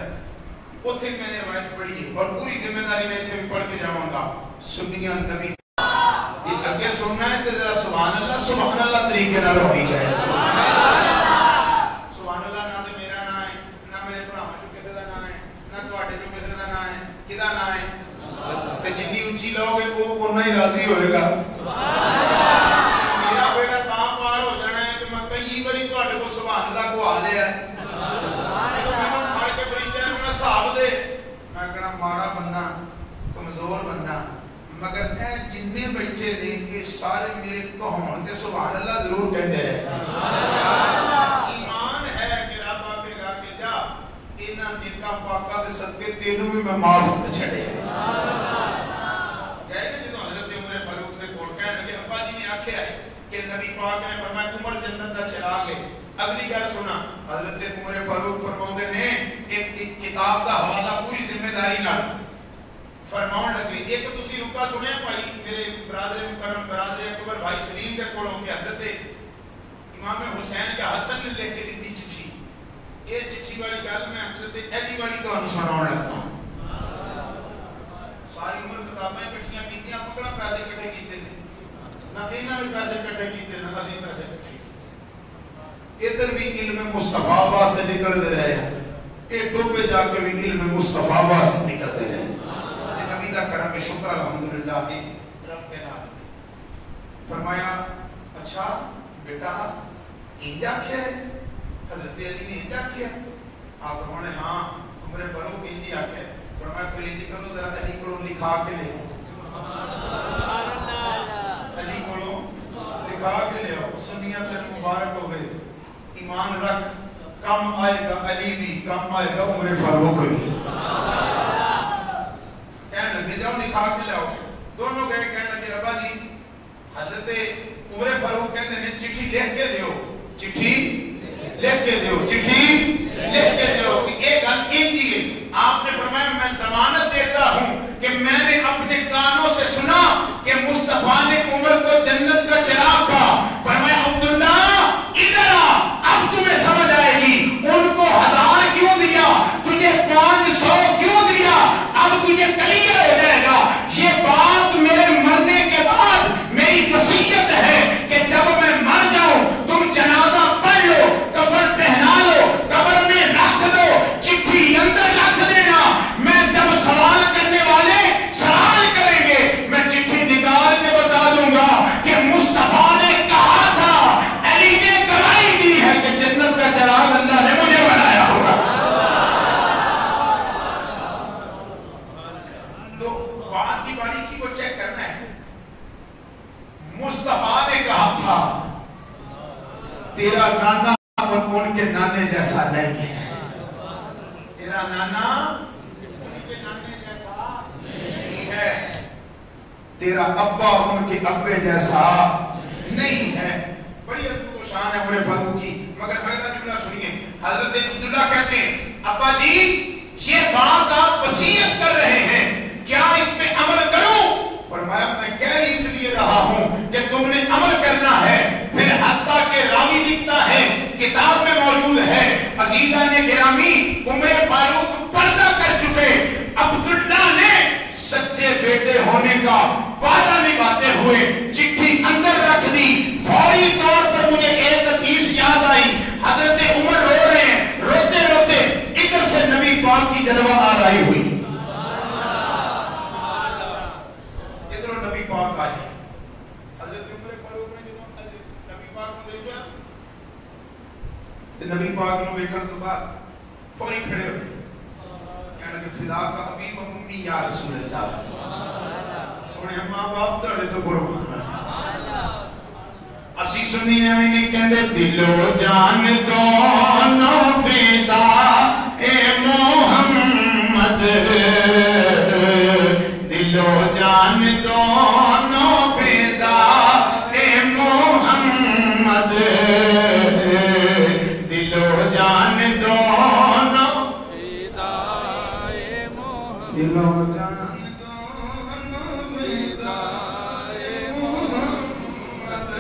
اتنے میں نے روایت پڑھی ہے اور پوری ذمہ داری میں اتنے پڑھ کے جاؤں گا. سنیاں نبی جی اگے سننا ہے تو ذرا سبحان اللہ طریقے نال ہونی چاہیے. سبحان اللہ نہ تو میرا نام ہے, نہ میرے بھراواں چوں کسے دا نام ہے, نہ تواڈے چوں کسے دا نام ہے, کدا نام ہے. تے جتنی اونچی لاؤ گے وہ اُنا ہی راضی ہوئے گا. میرا بیٹا تاں پار ہو جانا ہے کہ میں کئی باری تواڈے کو سبحان اللہ کو آ لیا ہے. میں کہنا ماڑا بندہ, کمزور بندہ, مگر اے جتنے بچے نے یہ سارے میرے کہون تے سبحان اللہ ضرور کہتے رہے. ایمان ہے کہ رب آکے گا کہ جا انہاں نیکاں پاکاں دے صدقے تینوں بھی میں معاف کر چھڑے. گئے نا جدوں حضرت عمر فاروق دے کول کہن لگے ابا جی نے آکھیا ہے کہ نبی پاک نے فرمایا عمر جنت دا چراغ ہے. اگلی گل سنا, حضرت عمر فاروق فرماؤندے نے ایک کتاب دا حوالہ پوری ذمہ داری نال فرماؤن لگے. ایک تسی رکا سنیا بھائی میرے برادر مکرم برادر اکبر بھائی سلیم دے کولوں کہ حضرت امام حسین یا حسن نے لکھ کے دتی چٹھی. یہ چٹھی والی گل میں حضرت حضرت علی والی تو سناؤ لگا ساری عمر کتابیں کٹھیاں کیتیاں پکڑا پیسے کٹھے کیتے نہ انہاں نے پیسے کٹھے کیتے نہ اسی پیسے کٹھے ادھر بھی علم مصطفیٰ واسطے نکلتے رہے اے ڈوبے جا کے بھی علم مصطفیٰ واسطے نکلتے رہے نبی دا کرم شکر الحمدللہ رب کے نام فرمایا اچھا بیٹا انجا کیا ہے حضرت علی نے انجا کیا آپ فرمانے ہاں عمر فاروق انجی آ کے فرمایا پھر انجی کرو ذرا علی کو لکھا کے لے علی کو لکھا کے لے سنیاں تک مبارک ہو گئے ایمان رکھ کم آئے گا علی بھی کم آئے گا عمر فاروق بھی کہنے لگے جاؤ لکھا کے لے آؤ دونوں گئے کہنے لگے ابا جی حضرت عمر فاروق کہتے ہیں چٹھی لکھ کے دیو چٹھی لکھ کے دیو چٹھی لکھ کے دیو کہ ایک گل کیجیے آپ نے فرمایا میں ضمانت دیتا ہوں کہ میں نے اپنے کانوں سے سنا کہ مصطفیٰ نے عمر کو جنت کا چراغ کہا فرمایا عبداللہ ادھر آ اب تمہیں سمجھ آئے گی ان کو 1000 کیوں دیا تجھے 500 کیوں دیا اب تجھے کلیئر ہو جائے گا یہ بات میرے مرنے کے بعد میری وصیت ہے کہ جب میں مر جاؤں تم جنازہ پڑھ لو کفن پہنا لو قبر میں رکھ دو چٹھی اندر رکھ دینا میں جب سوال کرنے والے سوال کریں گے میں چٹھی نکال کے بتا دوں گا کہ مصطفیٰ نے کہا تھا علی نے گواہی دی ہے کہ جنت کا چراغ اللہ نے مجھے بنایا ہوگا تو بات کی باریکی کو چیک کرنا ہے مصطفیٰ نے کہا تھا تیرا نانا ان کے نانے جیسا نہیں ہے تیرا نانا ان کے نانے جیسا نہیں ہے تیرا ابا ان کے ابے جیسا نہیں ہے بڑی عظمت و شان ہے عمر فاروق کی مگر اگلا جملہ سنیے حضرت عبداللہ کہتے ہیں ابا جی یہ بات آپ وصیت کر رہے ہیں کیا اس پہ عمل کروں فرمایا میں کہہ اس لیے رہا ہوں کہ تم نے عمل کرنا ہے پھر حتیٰ کہ راوی لکھتا ہے کتاب میں موجود ہے عزیزہ نے گرامی عمر فاروق پردہ کر چکے عبداللہ نے سچے بیٹے ہونے کا وعدہ نبھاتے ہوئے چٹھی اندر رکھ دی فوری طور پر مجھے ایک حدیث یاد آئی حضرت عمر رو رہے ہیں روتے روتے ادھر سے نبی پاک کی جلوہ آ رہی ہوئی ادھر نبی پاک آئی حضرت عمر فاروق نے جب نبی پاک کو دیکھا نبی پاک نے ویکھن تو بعد فوری کھڑے ہوئے کہنے لگے فدا کا ابی و امی یا رسول اللہ سونے ماں باپ تڑے تو قربان اسی سنی میں نہیں کہندے دل و جان دونوں فدا اے محمد دل و جان دونوں فدا اے محمد دل و جان دونوں فدا اے محمد دل و جان دونوں فدا اے محمد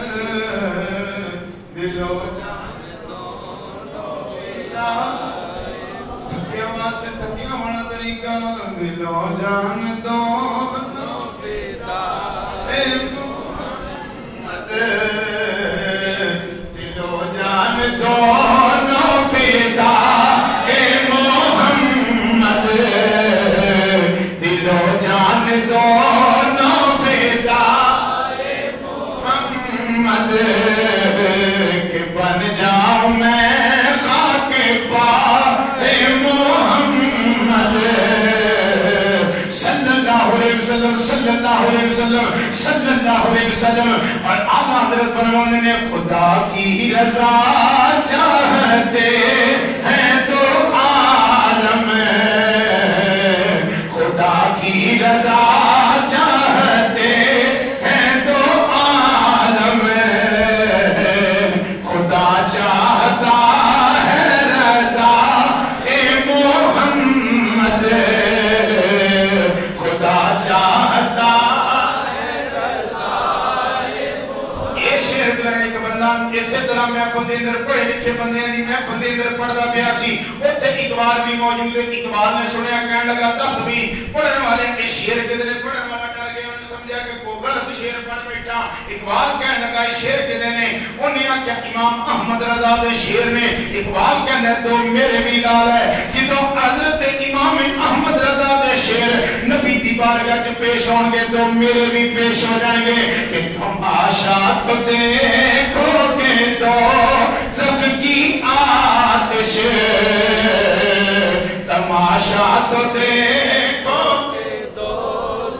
دل و جان دونوں فدا تھکیا واسطے تھکیا ہونا طریقہ دل و جان دونوں فدا اے محمد دل و جان دونوں فدا اے محمد دل و جان دونوں فدا اے محمد کہ بن جاؤں میں خاک پا اے محمد صلی اللہ علیہ وسلم صلی اللہ علیہ وسلم صلی اللہ علیہ وسلم اور آقا حضرت فرمانے نے خدا کی رضا چاہتے ہیں تو عالم خدا کی رضا چاہتے ہیں تو عالم خدا چاہتا ہے رضا اے محمد خدا چاہتا ہے رضا اے محمد یہ شعر لائنے کے بندہ اسی طرح محفل دے اندر پڑھے لکھے بندے دی محفل دے اندر پڑھدا پیا سی اوتھے اقبال بھی موجود ہے. اقبال نے سنیا کہنے لگا 10 بھی پڑھن والے کے شعر کدنے پڑھن والا ڈر گیا انہیں سمجھا کہ کوئی غلط شعر پڑھ بیٹھا. اقبال کہنے لگا شعر کدنے انہیں آکھیا امام احمد رضا دے شعر نے. اقبال کہنے تو میرے بھی لال ہے جدوں حضرت امام احمد رضا دے شعر نبی دی بارگاہ چ پیش ہون گے تو میرے بھی پیش ہو جائیں گے کہ تماشا تو دیکھو کہ دو زخ کی آتش تماشا تو دیکھو کہ دو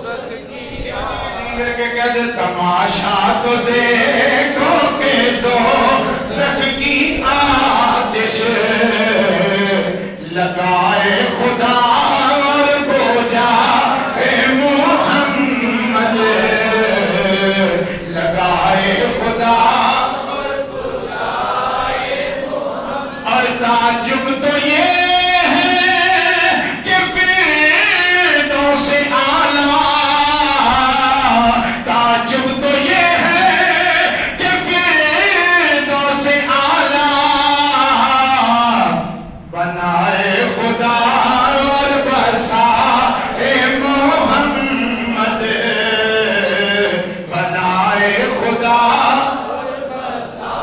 زخ کی آتش کے کہہ دے تماشا تو دیکھو کہ دو زخ کی آتش لگائے خدا اور بوجھا اے محمد لگائے خدا اور بوجھا اے محمد. اور تعجب تو یہ ہے کہ فردوں سے اعلیٰ تعجب تو یہ ہے کہ فردوں سے اعلیٰ بنائے خدا اور بسا اے محمد بنائے خدا اور بسا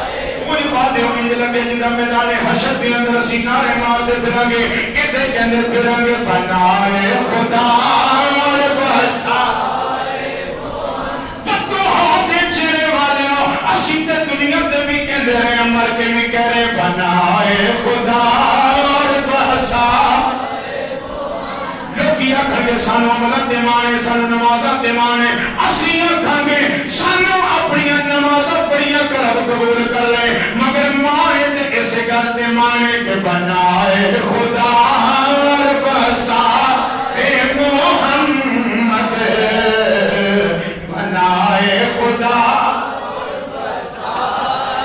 اے محمد. باتیں ہوئی لگے جنہاں میدان حشر کے اندر اسی نعرے مارتے پھرانگے کہتے کہنے پھرانگے بنائے خدا اور بسا اے محمد. پتو ہوتے چرے والے ہو اسی تے دنیا تے بھی کہنے رہے مر کے بھی کہہ رہے بنائے خدا اور بسا اے محمد. لوگی آکھنگے سانو عملت دے مانے سانو نمازت دے مانے اسی آکھنگے سانو اپنی نمازت پڑھیاں کرب قبول کر لے مگر مانے تے اسے کرتے مانے کہ بنائے خدا اور بسا اے محمد بنائے خدا اور بسا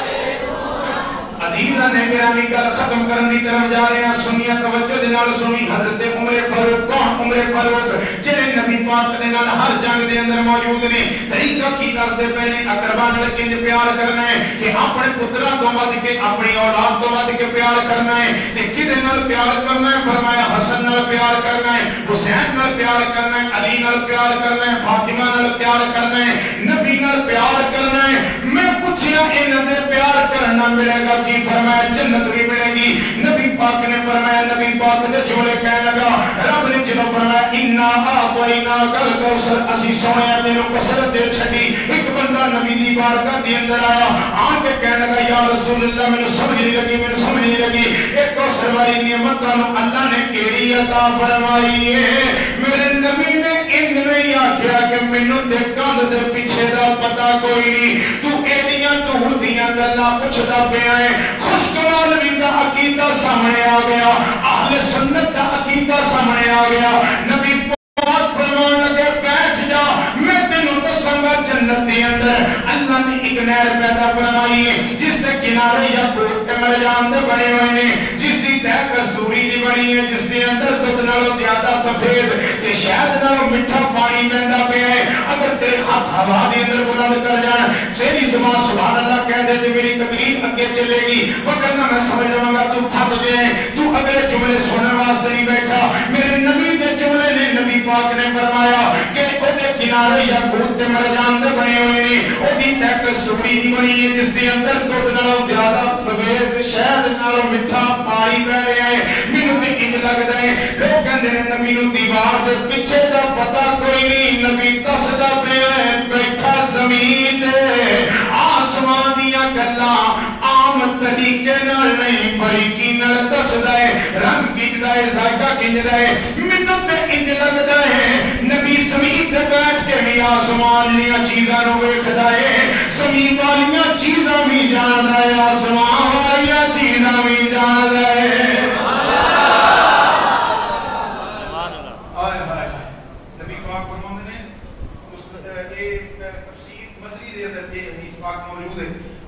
اے محمد. عزیزہ نے گرامی گل ختم کرنی طرف جا رہے ہیں. سنیا توجہ دے نال سنی حضرت عمر فاروق. کون عمر فاروق جنہیں نبی پاک دے نال ہر جنگ دے اندر موجود نے. طریقہ کی دس دے پہلے اقربا نال کنج پیار کرنا ہے کہ اپنے پترا تو ود کے اپنی اولاد تو ود کے پیار کرنا ہے. تے کدے نال پیار کرنا ہے فرمایا حسن نال پیار کرنا ہے حسین نال پیار کرنا ہے علی نال پیار کرنا ہے فاطمہ نال پیار کرنا ہے نبی نال پیار کرنا ہے. میں پوچھیا انہاں دے پیار کرنا ملے گا کی فرمایا جنت بھی ملے گی. نبی پاک نے فرمایا نبی پاک دے جملے کہنے لگا رب نے جنہوں فرمایا انا اعطینا کل کوثر اسی سونے تینو کثرت دے چھڈی. ایک بندہ نبی دی بارگاہ دے اندر آیا آن کے کہنے لگا یا رسول اللہ مینوں سمجھ نہیں لگی ایک کوثر والی نعمت تانوں اللہ نے کیڑی عطا فرمائی ہے. میرے نبی نے انج نہیں آکھیا کہ مینوں تے کندھ دے پیچھے دا پتہ کوئی نہیں تو ایڈیاں تو ہردیاں گلاں پوچھدا پیا ہے. خشک مولوی دا عقیدہ سامنے آ گیا اہل سنت دا عقیدہ سامنے آ گیا. نبی پاک فرمان لگے بیٹھ جا میں تینوں دساں گا جنت دے اندر اللہ نے ایک نہر پیدا فرمائی ہے جس دے کنارے یاقوت تے مرجان دے بنے ہوئے نے جس دی تہ کستوری دی بنی ہے جس دے اندر دودھ نالوں زیادہ سفید تے شہد نالوں میٹھا پانی بہندا پیا ہے. اگر تیرے ہاتھ ہوا دے اندر بلند کر جان تیری زبان سبحان اللہ کہہ دے تے میری تقریر اگے چلے گی وگرنہ میں سمجھ لواں گا تو تھک گئے تو اگلے جملے سننے واسطے نہیں بیٹھا. میرے نبی دے جملے نے نبی پاک نے فرمایا کہ او دے کنارے یاقوت تے مرجان دے بنے ہوئے نے او دی تہ کستوری دی بنی ہے جس دے اندر دودھ نالوں زیادہ سفید شہد نالوں میٹھا پانی بہ رہا ہے. مینوں تے انج لگدا ہے لوگ کہندے نے نبی نوں دیوار دے پیچھے دا پتہ کوئی نہیں. نبی دسدا پیا ہے بیٹھا زمین تے آسمان دیاں گلاں عام طریقے نال نہیں باریکی نال دسدا ہے رنگ کیجدا ہے ذائقہ کیجدا ہے. مینوں تے انج لگدا ہے نبی زمین تے بیٹھ کے بھی آسمان دیاں چیزاں نوں ویکھدا ہے زمین والیاں چیزاں بھی جاندا ہے آسمان والیاں چیزاں بھی جاندا ہے.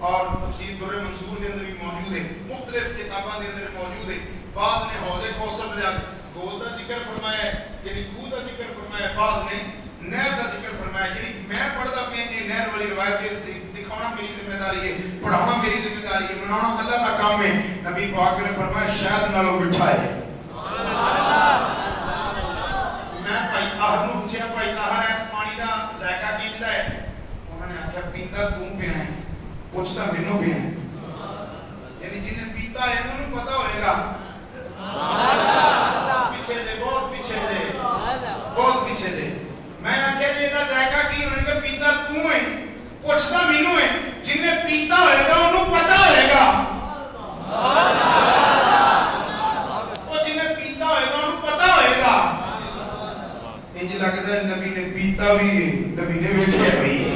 اور تفسیر در منصور دے اندر بھی موجود ہے مختلف کتاباں دے اندر موجود ہے. بعد نے حوض کوثر دے گول دا ذکر فرمایا ہے یعنی خود دا ذکر فرمایا ہے. بعد نے نہر دا ذکر فرمایا ہے. جی میں پڑھدا پیا یہ نہر والی روایت دکھاؤں کھانا میری ذمہ داری ہے، پڑھانا میری ذمہ داری ہے، منانا اللہ کا کام ہے. نبی پاک نے فرمایا شاید نالوں مٹھا ہے. میں بھائی طاہر نو پوچھیا بھائی طاہر اس پانی دا ذائقہ کیتا ہے؟ انہوں نے آخیا پیندا تو پیا ہے، پوچھتا مینوں پیا ہے. یعنی جن نے پیتا ہے انہوں پتا ہوئے گا. پیچھے دے بہت پیچھے دے بہت پیچھے دے. میں آخیا جی یہ ذائقہ کی؟ انہوں نے پیتا تو ہے، پوچھتا مینوں ہے. جن نے پیتا ہوئے گا انہوں پتا ہوئے گا. وہ جن نے پیتا ہوئے گا انہوں پتا ہوئے گا. انج لگتا ہے نبی نے پیتا بھی ہے، نبی نے ویکھیا بھی ہے.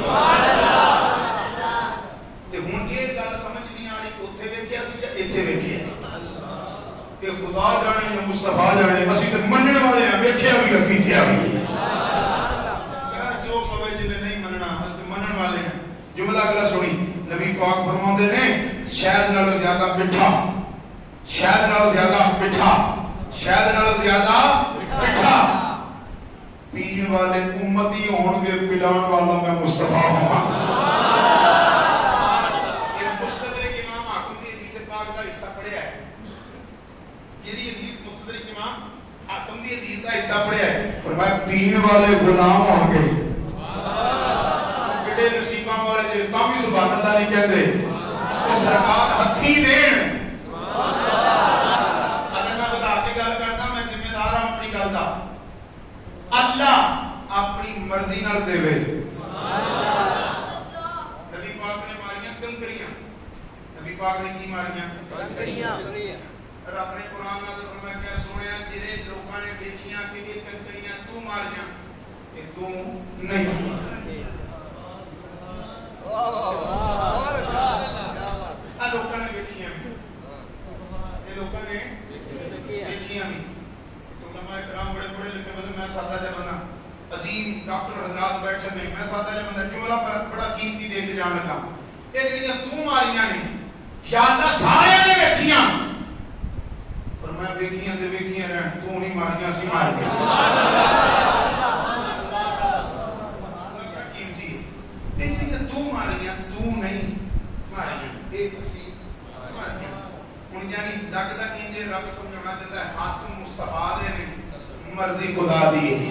تے ہن یہ گل سمجھ نہیں آ رہی اوتھے ویکھیا سی یا ایتھے ویکھیا کہ خدا جانے یا مصطفیٰ جانے. اسی تے منن والے ہیں، ویکھیا بھی ہے کیتیا بھی ہے. جو کہے جن نے نہیں مننا اس تے منن والے ہیں. جملہ اگلا سنی. نبی پاک فرماندے نے شہد نالوں زیادہ میٹھا، شہد نالوں زیادہ میٹھا، شہد نالوں زیادہ میٹھا پین والے امتی ہون گے، پلان والا میں مصطفیٰ ہوں. یہ مستدرک امام حاکم دی حدیث پاک کا حصہ پڑھیا ہے. یہ حدیث مستدرک امام حاکم دی حدیث کا حصہ پڑھیا ہے. فرمایا پین والے غلام ہون گے. بڑے نصیباں والے جو کامی سبحان اللہ نہیں کہتے وہ سرکار ہتھی دین. اگر میں بتا کے گل کرتا میں ذمہ دار ہوں اپنی گل دا. اللہ اپنی مرضی نال دے وے. نبی پاک نے ماریاں کنکریاں. نبی پاک نے کی ماریاں؟ کنکریاں. رب نے قرآن نازل فرمایا کہ سنیا جڑے لوکاں نے ویکھیاں کہ یہ کنکریاں تو ماریاں کہ تو نہیں. لوکاں نے ویکھیاں یہ لوکاں نے ویکھیاں بھی. علماء کرام بڑے بڑے لکھے بندے، میں سادہ جا بندہ، عظیم ڈاکٹر حضرات بیٹھے میں سادہ جا بندہ جملہ پر بڑا قیمتی دے کے جان لگا. یہ جڑیاں تو ماریاں نے یا اللہ سارے نے ویکھیاں. فرمایا ویکھیاں تے ویکھیاں رہن، تو نہیں ماریاں سی ماریاں. قیمتی ہے یہ جڑیاں تو ماریاں تو نہیں ماریاں ایک اسی ماریاں. ہن یعنی لگدا انج رب سمجھانا چاہتا ہے ہاتھ مصطفیٰ دے نے، مرضی خدا دی ہے.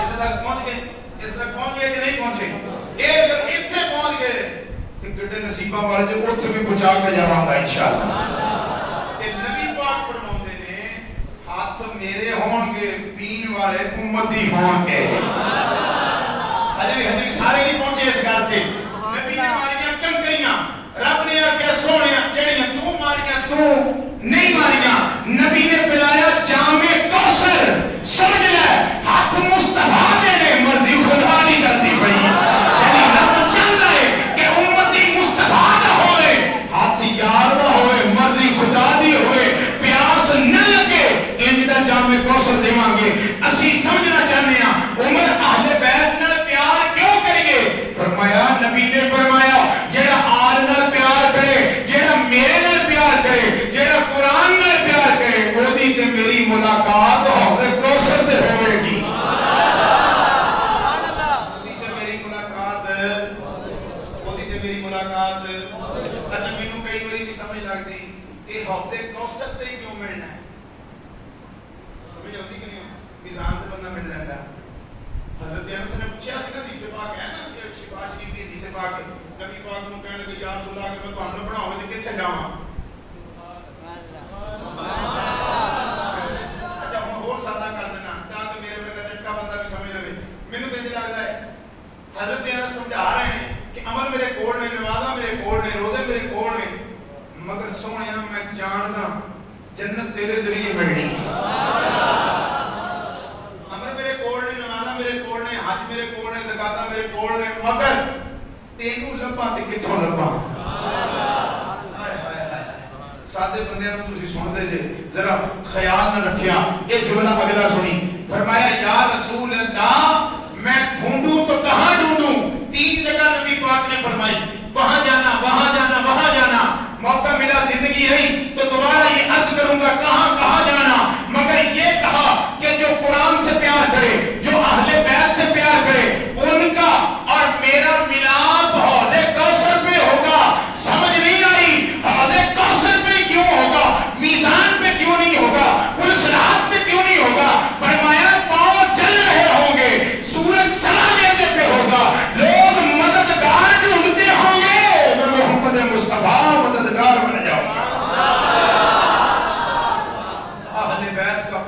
ادھر تک پہنچ گئے، ادھر تک پہنچ گئے کہ نہیں پہنچے؟ ایک اتنے پہنچ گئے کہ گڈے نصیباں والے جو اتنے بھی پہنچا کے جاواں گا انشاءاللہ. تے نبی پاک فرماتے نے ہاتھ میرے ہون گے، پین والے امتی ہون گے. ہجے سارے نہیں پہنچے اس گل تے. نبی نے ماریاں کنکریاں، رب نے آخیا سونیا جڑیاں تو ماریاں تو نہیں ماریاں. نبی نے پلایا جام کوثر. سمجھ لے ہاتھ مصطفیٰ دے نے، مرضی خدا نہیں چلتی پئی. یعنی رب چاہتا ہے کہ امتی مصطفیٰ دا ہوئے، ہاتھ یار دا ہوئے، مرضی خدا دی ہوئے، پیاس نہ لگے. انج دا جام کوثر دیواں گے. اسی سمجھنا چاہنے ہاں عمر اہل بیت نال پیار کیوں کریے؟ فرمایا نبی نے فرمایا جڑا آل نال پیار کرے، جڑا میرے نال پیار کرے، جڑا قرآن نال پیار کرے، اودی تے میری ملاقات حوض کوثر تے ہوے گی. اودی تے میری ملاقات، اودی تے میری ملاقات. اچھا مینوں کئی باری نہیں سمجھ لگدی کہ حوض کوثر تے کیوں ملنا ہے. سمجھ آتی کہ نہیں؟ میزان تے بندہ مل جاتا ہے. حضرت انس نے پوچھا سی نا حدیث پاک ہے نا کہ شفا شریف دی حدیث پاک نبی پاک نو کہنے لگے یا رسول اللہ کہ میں تانوں پڑھاواں تے کتھے جاواں. اچھا ہن اور سادہ کر دینا تاکہ میرے ورگا چٹکا بندہ بھی سمجھ لے. مینوں تے لگدا ہے حضرت انس سمجھا رہے ہیں کہ عمل میرے کول نے، نمازاں میرے کول نے، روزے میرے کول نے، مگر سونیا میں جاندا جنت تیرے ذریعے ملنی. عمل میرے کول نے، نمازاں میرے کول نے، حج میرے کول نے، زکاتاں میرے کول نے، مگر تینوں لبا تے کتھوں لبا. سادے بندیاں نوں تسی سن دے جے ذرا خیال نہ رکھیا. یہ جملہ اگلا سنی. فرمایا یا رسول اللہ میں ڈھونڈوں تو کہاں ڈھونڈوں. 3 جگہ نبی پاک نے فرمائی وہاں جانا وہاں جانا وہاں جانا. موقع ملا زندگی رہی تو دوبارہ یہ عرض کروں گا کہاں کہاں جانا. مگر یہ کہا کہ جو قرآن سے پیار کرے، جو اہل بیت سے پیار کرے، ان کا اور میرا ملاپ ہو.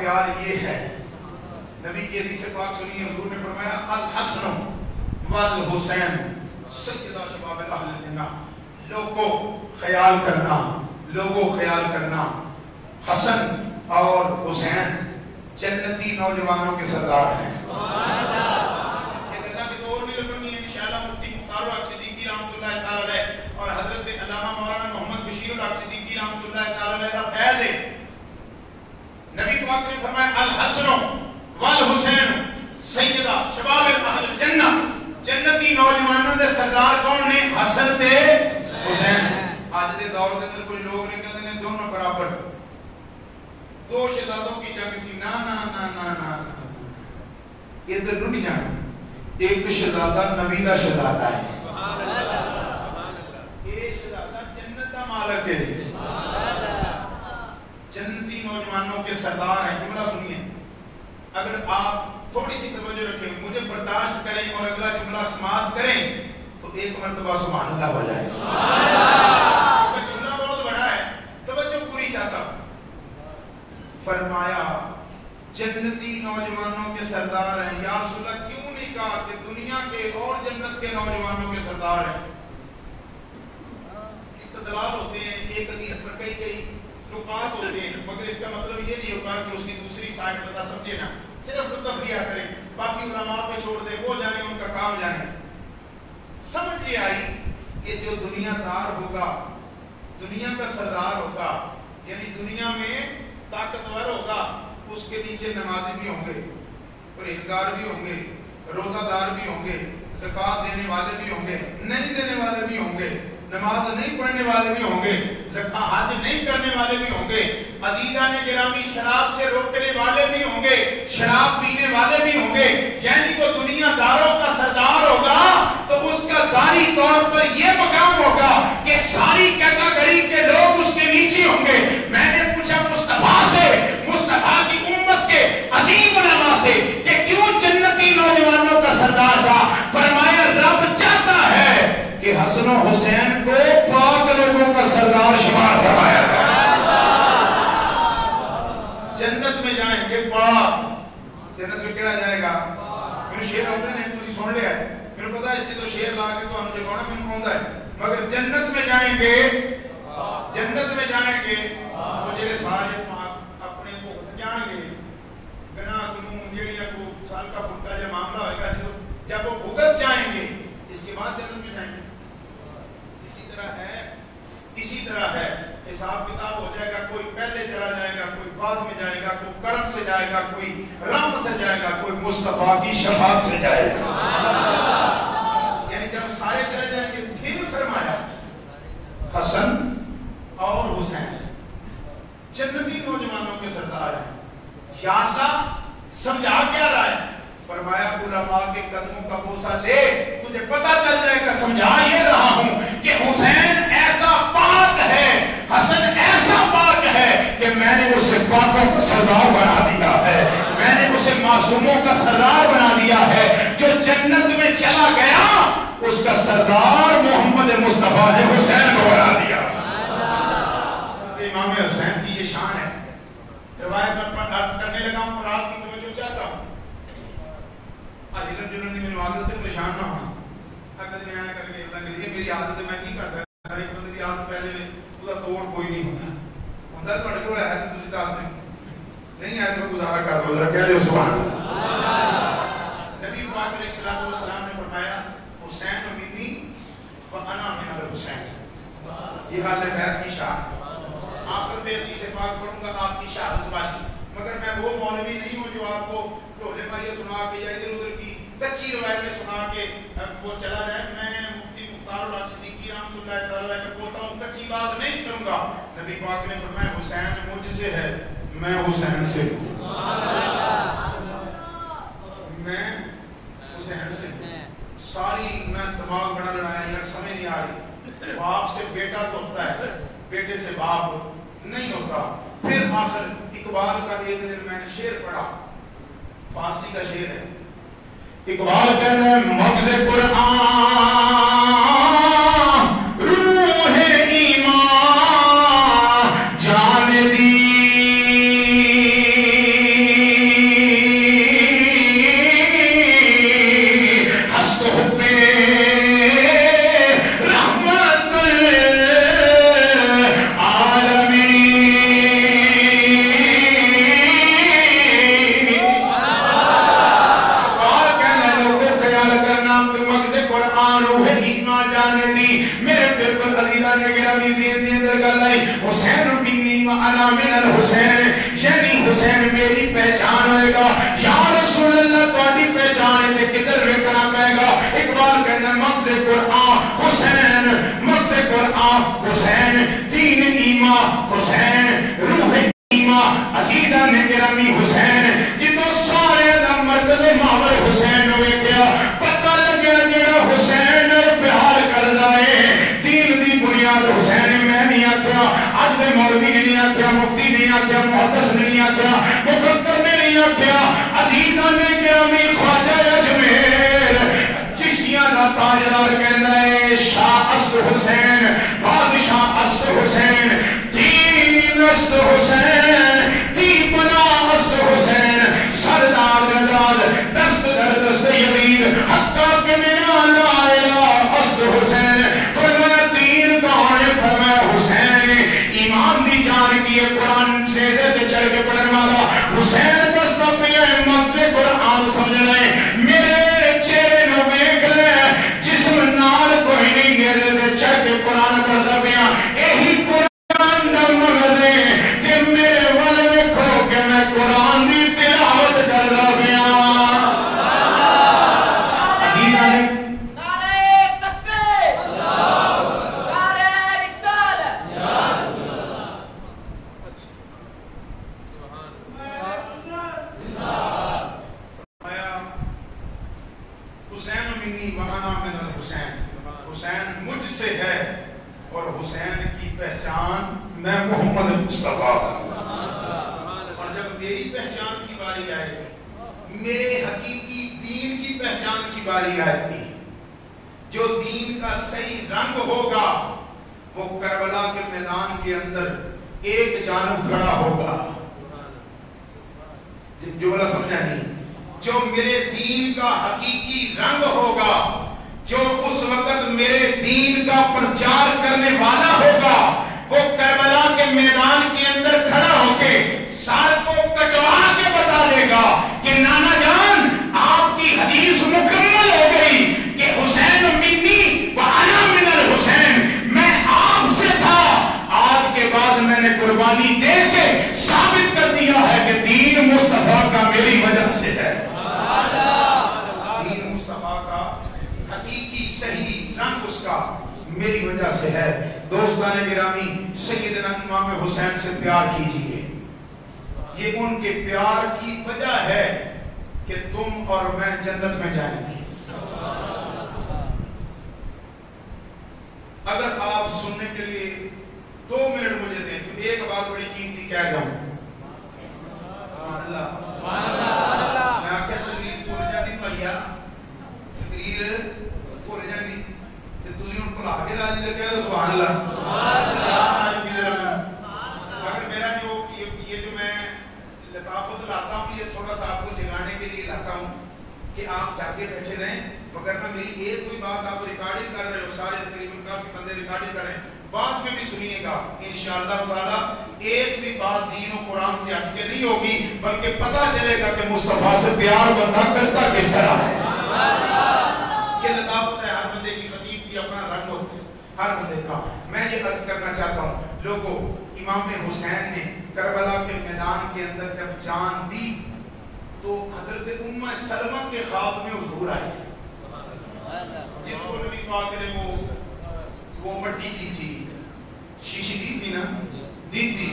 پیار یہ ہے. نبی کی حدیث پاک سنیے, حضور نے فرمایا الحسن والحسین سیدہ شباب اہل الجنہ. لوگوں خیال کرنا, لوگوں خیال کرنا, حسن اور حسین جنتی نوجوانوں کے سردار ہیں. اللہ کے دور میں لکھنی ہے انشاءاللہ مفتی مختار الحق صدیقی رحمۃ اللہ تعالی علیہ اور حضرت علامہ مولانا محمد بشیر الحق صدیقی رحمۃ اللہ تعالی علیہ کا فیض ہے. نبی پاک نے فرمایا الحسن والحسین سیدہ شباب اہل الجنہ. جنتی نوجوانوں دے سردار کون نے؟ حسن تے حسین. آج دے دور دے اندر کوئی لوگ نے کہتے ہیں دونوں برابر, دو شہزادوں کی جنگ تھی. نا نا نا نا نا ادھر نہیں جانا. ایک شہزادہ نبی دا شہزادہ ہے, یہ شہزادہ جنت دا مالک ہے, جنتی نوجوانوں کے سردار ہیں. جملہ سنیے, اگر آپ تھوڑی سی توجہ رکھیں, مجھے برداشت کریں اور اگلا جملہ سماعت کریں تو ایک مرتبہ سبحان اللہ ہو جائے. جملہ بہت بڑا ہے, توجہ پوری چاہتا ہوں. فرمایا جنتی نوجوانوں کے سردار ہیں. یا رسول اللہ کیوں نہیں کہا کہ دنیا کے اور جنت کے نوجوانوں کے سردار ہیں؟ استدلال ہوتے ہیں, ایک حدیث پر کئی کئی نکات ہوتے ہیں, مگر اس کا مطلب یہ نہیں ہوگا کہ اس کی دوسری سائڈ پتہ سمجھے نا, صرف تو تفریح کریں, باقی علماء پہ چھوڑ دیں, وہ جانے ان کا کام جانے. سمجھ یہ آئی کہ جو دنیا دار ہوگا, دنیا کا سردار ہوگا, یعنی دنیا میں طاقتور ہوگا, اس کے نیچے نمازی بھی ہوں گے, پرہیزگار بھی ہوں گے, روزہ دار بھی ہوں گے, زکوٰۃ دینے والے بھی ہوں گے, نہیں دینے والے بھی ہوں گے, نماز نہیں پڑھنے والے بھی ہوں گے, حج نہیں کرنے والے بھی ہوں گے, عزیزان گرامی شراب سے روکنے والے بھی ہوں گے, شراب پینے والے بھی ہوں گے. یعنی وہ دنیا داروں کا سردار ہوگا تو اس کا ظاہری طور پر یہ مقام ہوگا کہ ساری کیٹیگری کے لوگ اس کے نیچے ہوں گے. میں نے پوچھا مصطفیٰ سے, مصطفیٰ کی امت کے عظیم علماء سے کہ کیوں جنتی نوجوانوں کا سردار تھا؟ فرمایا رب چاہتا ہے کہ حسن و حسین کو پاک لوگوں کا سردار شمار فرمایا تھا. جنت میں جائیں گے پاک, جنت میں کہڑا جائے گا؟ میرے شیر ہوتے ہیں, تسی سن لیا ہے, میرے پتا ہے اس کی تو شیر لا کے تو ہم جگونا میں کھوندا ہے, مگر جنت میں جائیں گے, جنت میں جائیں گے وہ جڑے سارے اپنے بھگت جان گے گناہ قانون جڑیاں کو سال کا پھٹا جو معاملہ ہوئے گا, جب وہ بھگت جائیں گے اس کے بعد جنت میں جائیں گے. اسی طرح ہے حساب کتاب ہو جائے گا, کوئی پہلے چلا جائے گا, کوئی بعد میں جائے گا, کوئی کرم سے جائے گا, کوئی رحمت سے جائے گا, کوئی مصطفیٰ کی شفاعت سے جائے گا. یعنی جب سارے چلے جائیں گے پھر فرمایا حسن اور حسین جنتی نوجوانوں کے سردار ہیں. یا اللہ سمجھا کیا رہا ہے؟ فرمایا علماء کے قدموں کا بوسہ لے, تجھے پتا چل جائے گا. سمجھا یہ رہا ہوں کہ حسین ایسا پاک ہے, حسن ایسا پاک ہے کہ میں نے اسے پاکوں کا سردار بنا دیا ہے, میں نے اسے معصوموں کا سردار بنا دیا ہے. جو جنت میں چلا گیا اس کا سردار محمد مصطفیٰ نے حسین کو بنا دیا. امام حسین کی یہ شان ہے. روایت میں عرض کرنے لگا ہوں اور آپ کی توجہ چاہتا ہوں. جنہوں نے میری عادت سے پریشان نہ ہونا, اگر میں آیا کر کے اللہ کے لیے میری عادت ہے, میں کی کر سکتا, ایک بندے کی عادت پہلے میں اس کا توڑ کوئی نہیں ہوتا. ہوتا تو بڑے کو ہے تو تجھے داس نہیں آئے تو گزارا کر لو, ذرا کہہ لو سبحان اللہ. نبی پاک علیہ الصلوۃ والسلام نے فرمایا حسین منی وانا من الحسین. یہ حال بیت کی شان. آخر میں حدیث پاک پڑھوں گا آپ کی شہادت والی, مگر میں وہ مولوی نہیں ہوں جو آپ کو ڈھولے پائیے سنا کے یا ادھر ادھر کی کچی روایتیں سنا کے وہ چلا جائے. میں مفتی مختار الحق صدیقی رحمۃ اللہ تعالی علیہ کا پوتا ہوں, کچی بات نہیں کروں گا. نبی پاک نے فرمایا حسین مجھ سے ہے, میں حسین سے ہوں. میں حسین سے ہوں. ساری میں دماغ بڑا لڑایا یار, سمجھ نہیں آ رہی. باپ سے بیٹا تو ہوتا ہے, بیٹے سے باپ نہیں ہوتا. پھر آخر اقبال کا ایک دن میں نے شعر پڑھا, فارسی کا شعر ہے. اقبال کہتے ہیں مغز قرآن روح ایمان جان دی عزیزاں نے گرامی حسین جدوں سارے دا مرکز محور حسین ہوئے کیا پتہ لگیا جڑا حسین پیار کردا ہے دین دی بنیاد حسین میں نہیں آکھیا اج دے مولوی نے نہیں آکھیا مفتی نہیں آکھیا محدث نے نہیں آکھیا مفکر نے نہیں آکھیا عزیزاں نے گرامی خواجہ اجمیر چشتیاں دا تاجدار کہندا ہے شاہ است حسین بادشاہ است حسین دین است حسین دی بنا است حسین سردار نداد دست در دست یزید حتیٰ کہ میرا لا الہ است حسین فرمایا دین کہاں ہے فرمایا حسین ایمان دی جان کی قرآن سے دے چڑھ کے پڑھنے والا حسین دستا پہ منزل قرآن سمجھ رہے میرے چہرے نو دیکھ لے جسم نال کوئی نہیں میرے دے چڑھ کے قرآن پڑھتا پیا یہی قرآن دا مغز ہے کہ میرے ول ویکھو کہ میں قرآن دی تلاوت کردا پیا میں محمد مصطفیٰ اور جب میری پہچان کی باری آئے گی میرے حقیقی دین کی پہچان کی باری آئے گی جو دین کا صحیح رنگ ہوگا وہ کربلا کے میدان کے اندر ایک جانب کھڑا ہوگا جو بلا سمجھا نہیں جو میرے دین کا حقیقی رنگ ہوگا جو اس وقت میرے دین کا پرچار کرنے والا ہوگا وہ کربلا کے میدان کے اندر کھڑا ہو کے سار کو کٹوا کے بتا دے گا کہ نانا جان آپ کی حدیث مکمل ہو گئی کہ حسین منی وانا من الحسین میں آپ سے تھا آج کے بعد میں نے قربانی دے کے ثابت کر دیا ہے کہ دین مصطفیٰ کا میری وجہ سے ہے دین مصطفیٰ کا حقیقی صحیح رنگ اس کا میری وجہ سے ہے دوستان گرامی سیدنا امام حسین سے پیار کیجئے یہ ان کے پیار کی وجہ ہے کہ تم اور میں جنت میں جائیں گے اگر آپ سننے کے لیے 2 منٹ مجھے دیں تو ایک بات بڑی قیمتی کہہ جاؤں سبحان اللہ میں آکھیا تقریر پور جاتی پائیا تقریر پور جاتی تُسی ان کو آگے راجی دے کہا سبحان اللہ مگر میرا یہ جو میں لطافت لاتا ہوں یہ تھوڑا سا آپ کو جگانے کے لیے لاتا ہوں کہ آپ جاگے بیٹھے رہیں مگر میں میری ایک کوئی بات آپ ریکارڈنگ کر رہے ہو سارے تقریباً کافی بندے ریکارڈنگ کر رہے ہیں بعد میں بھی سنیے گا انشاءاللہ تعالی ایک بھی بات دین و قرآن سے ہٹ کے نہیں ہوگی بلکہ پتہ چلے گا کہ مصطفیٰ سے پیار بندہ کرتا کس طرح ہے یہ لطافت ہے ہر بندے کی خطیب کی اپنا رنگ ہوتا ہے ہر بندے کا میں یہ عرض کرنا چاہتا ہوں لوگوں امام حسین نے کربلا کے میدان کے اندر جب جان دی تو حضرت ام سلمہ کے خواب میں حضور آئے جن کو نبی پاک نے وہ مٹی دی تھی شیشی دی تھی نا دی تھی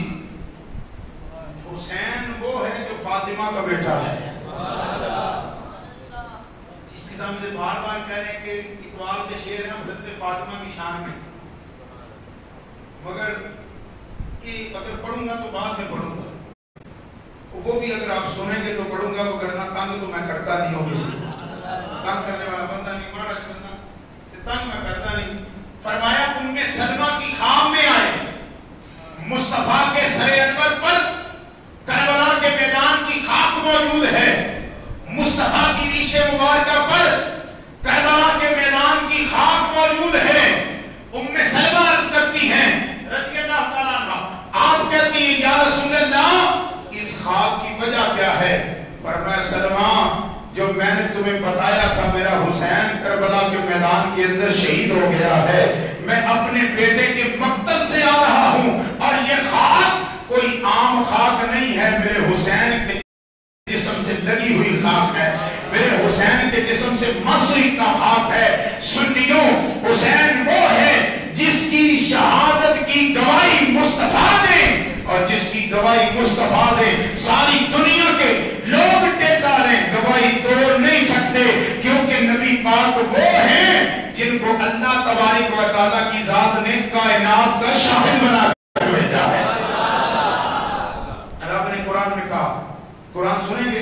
حسین وہ ہے جو فاطمہ کا بیٹا ہے جس کے سامنے بار بار کہہ رہے ہیں کہ اقبال کے شعر ہیں حضرت فاطمہ کی شان میں مگر یہ اگر پڑھوں گا تو بعد میں پڑھوں گا وہ بھی اگر آپ سنیں گے تو پڑھوں گا وہ کرنا تنگ تو میں کرتا نہیں ہوں کسی تنگ کرنے والا بندہ نہیں مارا بندہ تنگ میں کرتا نہیں فرمایا ام سلمہ کی خواب میں آئے مصطفیٰ کے سر انور پر کربلا کے میدان کی خاک موجود ہے مصطفیٰ کی ریش مبارکہ پر کربلا کے میدان کی خاک موجود ہے ام سلمہ عرض کرتی ہیں رضی اللہ تعالیٰ عنہ آپ کہتی ہیں یا رسول اللہ اس خاک کی وجہ کیا ہے فرمایا سلمہ جو میں نے تمہیں بتایا تھا میرا حسین کربلا کے میدان کے اندر شہید ہو گیا ہے میں اپنے بیٹے کے مقتل سے آ رہا ہوں اور یہ خاک کوئی عام خاک نہیں ہے میرے حسین کے جسم سے لگی ہوئی خاک ہے میرے حسین کے جسم سے مصری کا خاک ہے سنیوں حسین وہ ہے جس کی شہادت کی گواہی مصطفیٰ نے اور جس کی گواہی مصطفیٰ دے ساری دنیا کے لوگ ٹیکا لیں گواہی توڑ نہیں سکتے، کیونکہ نبی پاک وہ ہیں جن کو اللہ تبارک و تعالیٰ کی ذات نے کائنات کا شاہد بنا کر بھیجا ہے۔ رب نے قرآن میں کہا، قرآن سنیں گے؟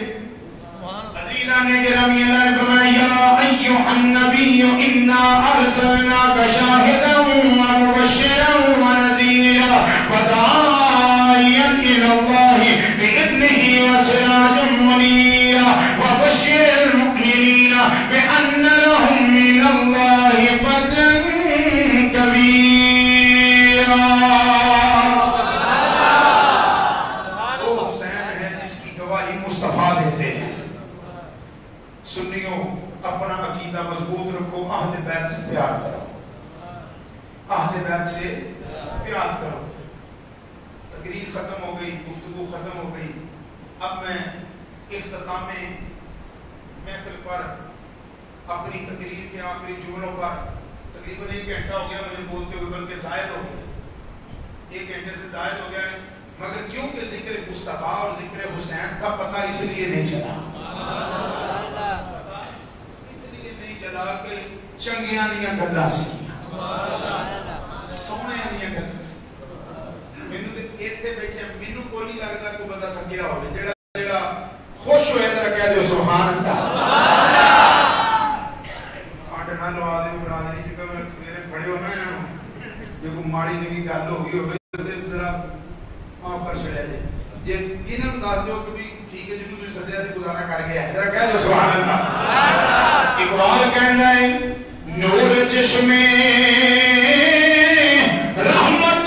عزیزان گرامی، اللہ نے فرمایا یا ایھا النبی انا ارسلناک شاہدا ومبشرا ونذیرا وداعیا الی اللہ باذنہ وسراجا منیرا وبشر المؤمنین بان لهم من اللہ فضلا کبیرا۔ وہ حسین ہے جس کی گواہی مصطفیٰ دیتے ہیں۔ سنیوں اپنا عقیدہ مضبوط رکھو، اہل بیت سے پیار کرو، اہل بیت سے پیار کرو۔ تقریر ختم ہو گئی، گفتگو ختم ہو گئی، اب میں اختتام محفل پر اپنی تقریر کے آخری جملوں پر تقریباً 1 گھنٹہ ہو گیا مجھے بولتے ہوئے، بلکہ زائد ہو گیا، 1 گھنٹے سے زائد ہو گیا ہے، مگر کیونکہ ذکر مصطفیٰ اور ذکر حسین کا پتہ اس لیے نہیں چلا، اس لیے نہیں چلا کہ چنگیاں دیاں گلاں سکیاں، سوہنیاں دیاں گلاں سکیاں۔ مینوں تے ایتھے بیٹھے مینوں کوئی نہیں لگدا کوئی بندہ تھکیا ہوے، جیڑا خوش ہوئے ذرا کہہ دیو سبحان اللہ۔ کانڈ نہ لوا دیو برادری جے میں سویرے کھڑے ہونا ہے، جے کوئی ماڑی جی گل ہو گئی ہوے تے ذرا معاف کر چھڑیا جے انہاں نوں دس دیو کہ بھی ٹھیک ہے جنوں تسی سدیا سے گزارا کر گیا، ذرا کہہ دو سبحان اللہ۔ اقبال کہندا ہے نور چشمے رحمت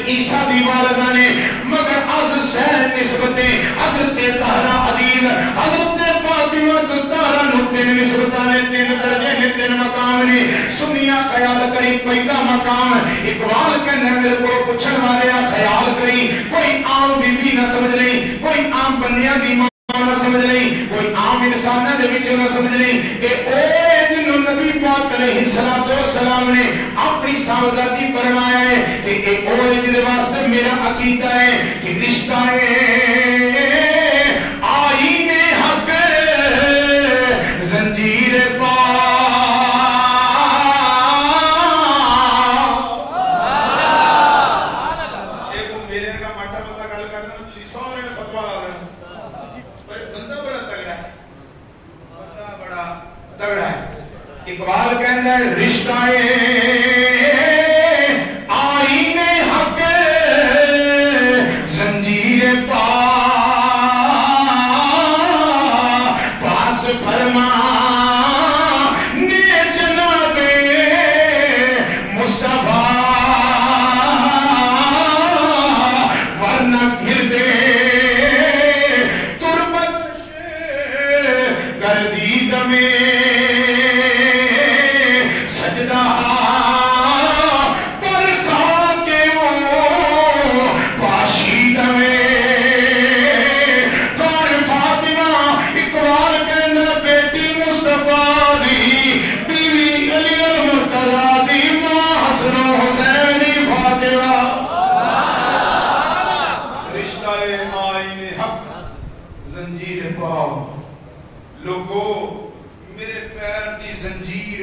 عیسیٰ دی والدہ نے، مگر از سین نسبتیں حضرت زہرا عزیز حضرت فاطمہ زہرا نو 3 نسبتاں نے، 3 درجے نے، 3 مقام نے۔ سنیا خیال کری پہلا مقام اقبال کہنا میرے کو پوچھن والے خیال کری کوئی عام بی بی نہ سمجھ نہیں، کوئی عام بندیاں دی ماں نہ سمجھ نہیں، کوئی عام انسانہ دے وچ نہ سمجھ نہیں کہ اے جنوں نبی پاک علیہ السلام نے اپنی سامدادی فرمایا ہے کہ ایک اور جن واسطے میرا عقیدہ ہے کہ رشتہ آئین حق زنجیر پا ایک میرے کا ماٹا بندہ گل کرنا سونے نے فتوا لا دینا، پر بندہ بڑا تگڑا ہے، بندہ بڑا تگڑا ہے۔ اقبال کہنا ہے رشتہ آئین حق زنجیر پا پاس فرما نے جناب مصطفیٰ ورنہ گردے تربت گردید میں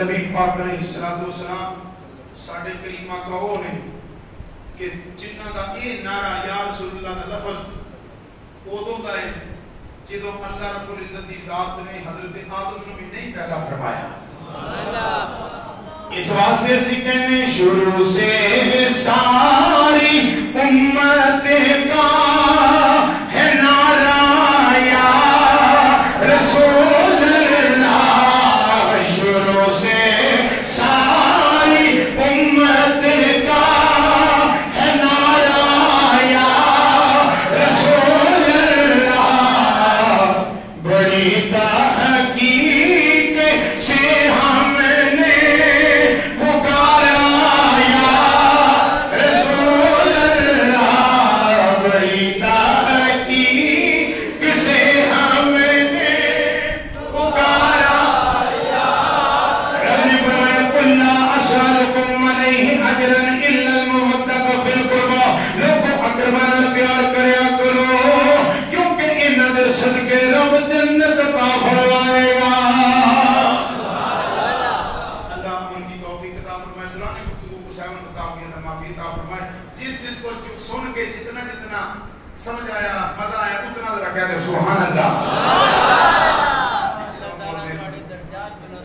نبی پاک علیہ السلام ساڈے کریم آقا وہ نے کہ جنہاں دا اے نعرہ یا رسول اللہ دا لفظ ادوں دا ہے جدوں اللہ رب العزت دی ذات نے حضرت آدم نو بھی نہیں پیدا فرمایا. اس واسطے سے کہنے شروع سے ساری امت کا ہے نعرہ یا رسول اللہ. شروع سے ساری امت کا ہے نعرہ یا رسول اللہ. بڑی تحقیق سے ہم نے پکارا یا رسول اللہ. بڑی تحقیق سے ہم نے پکارا یا رب فرمائے قل لا اسألکم علیہ اجرا الا المودۃ فی القربى. لوگوں اقربا نال پیار کریا کرو کیونکہ انہاں دے صدقے رب جنت عطا فرمائے گا. اللہ ان کی توفیق عطا فرمائے. دوران گفتگو کو سائمن عطا کی معافی عطا فرمائے. جس کو سن کے جتنا سمجھ آیا مزہ آیا اتنا ذرا کہہ دے سبحان اللہ.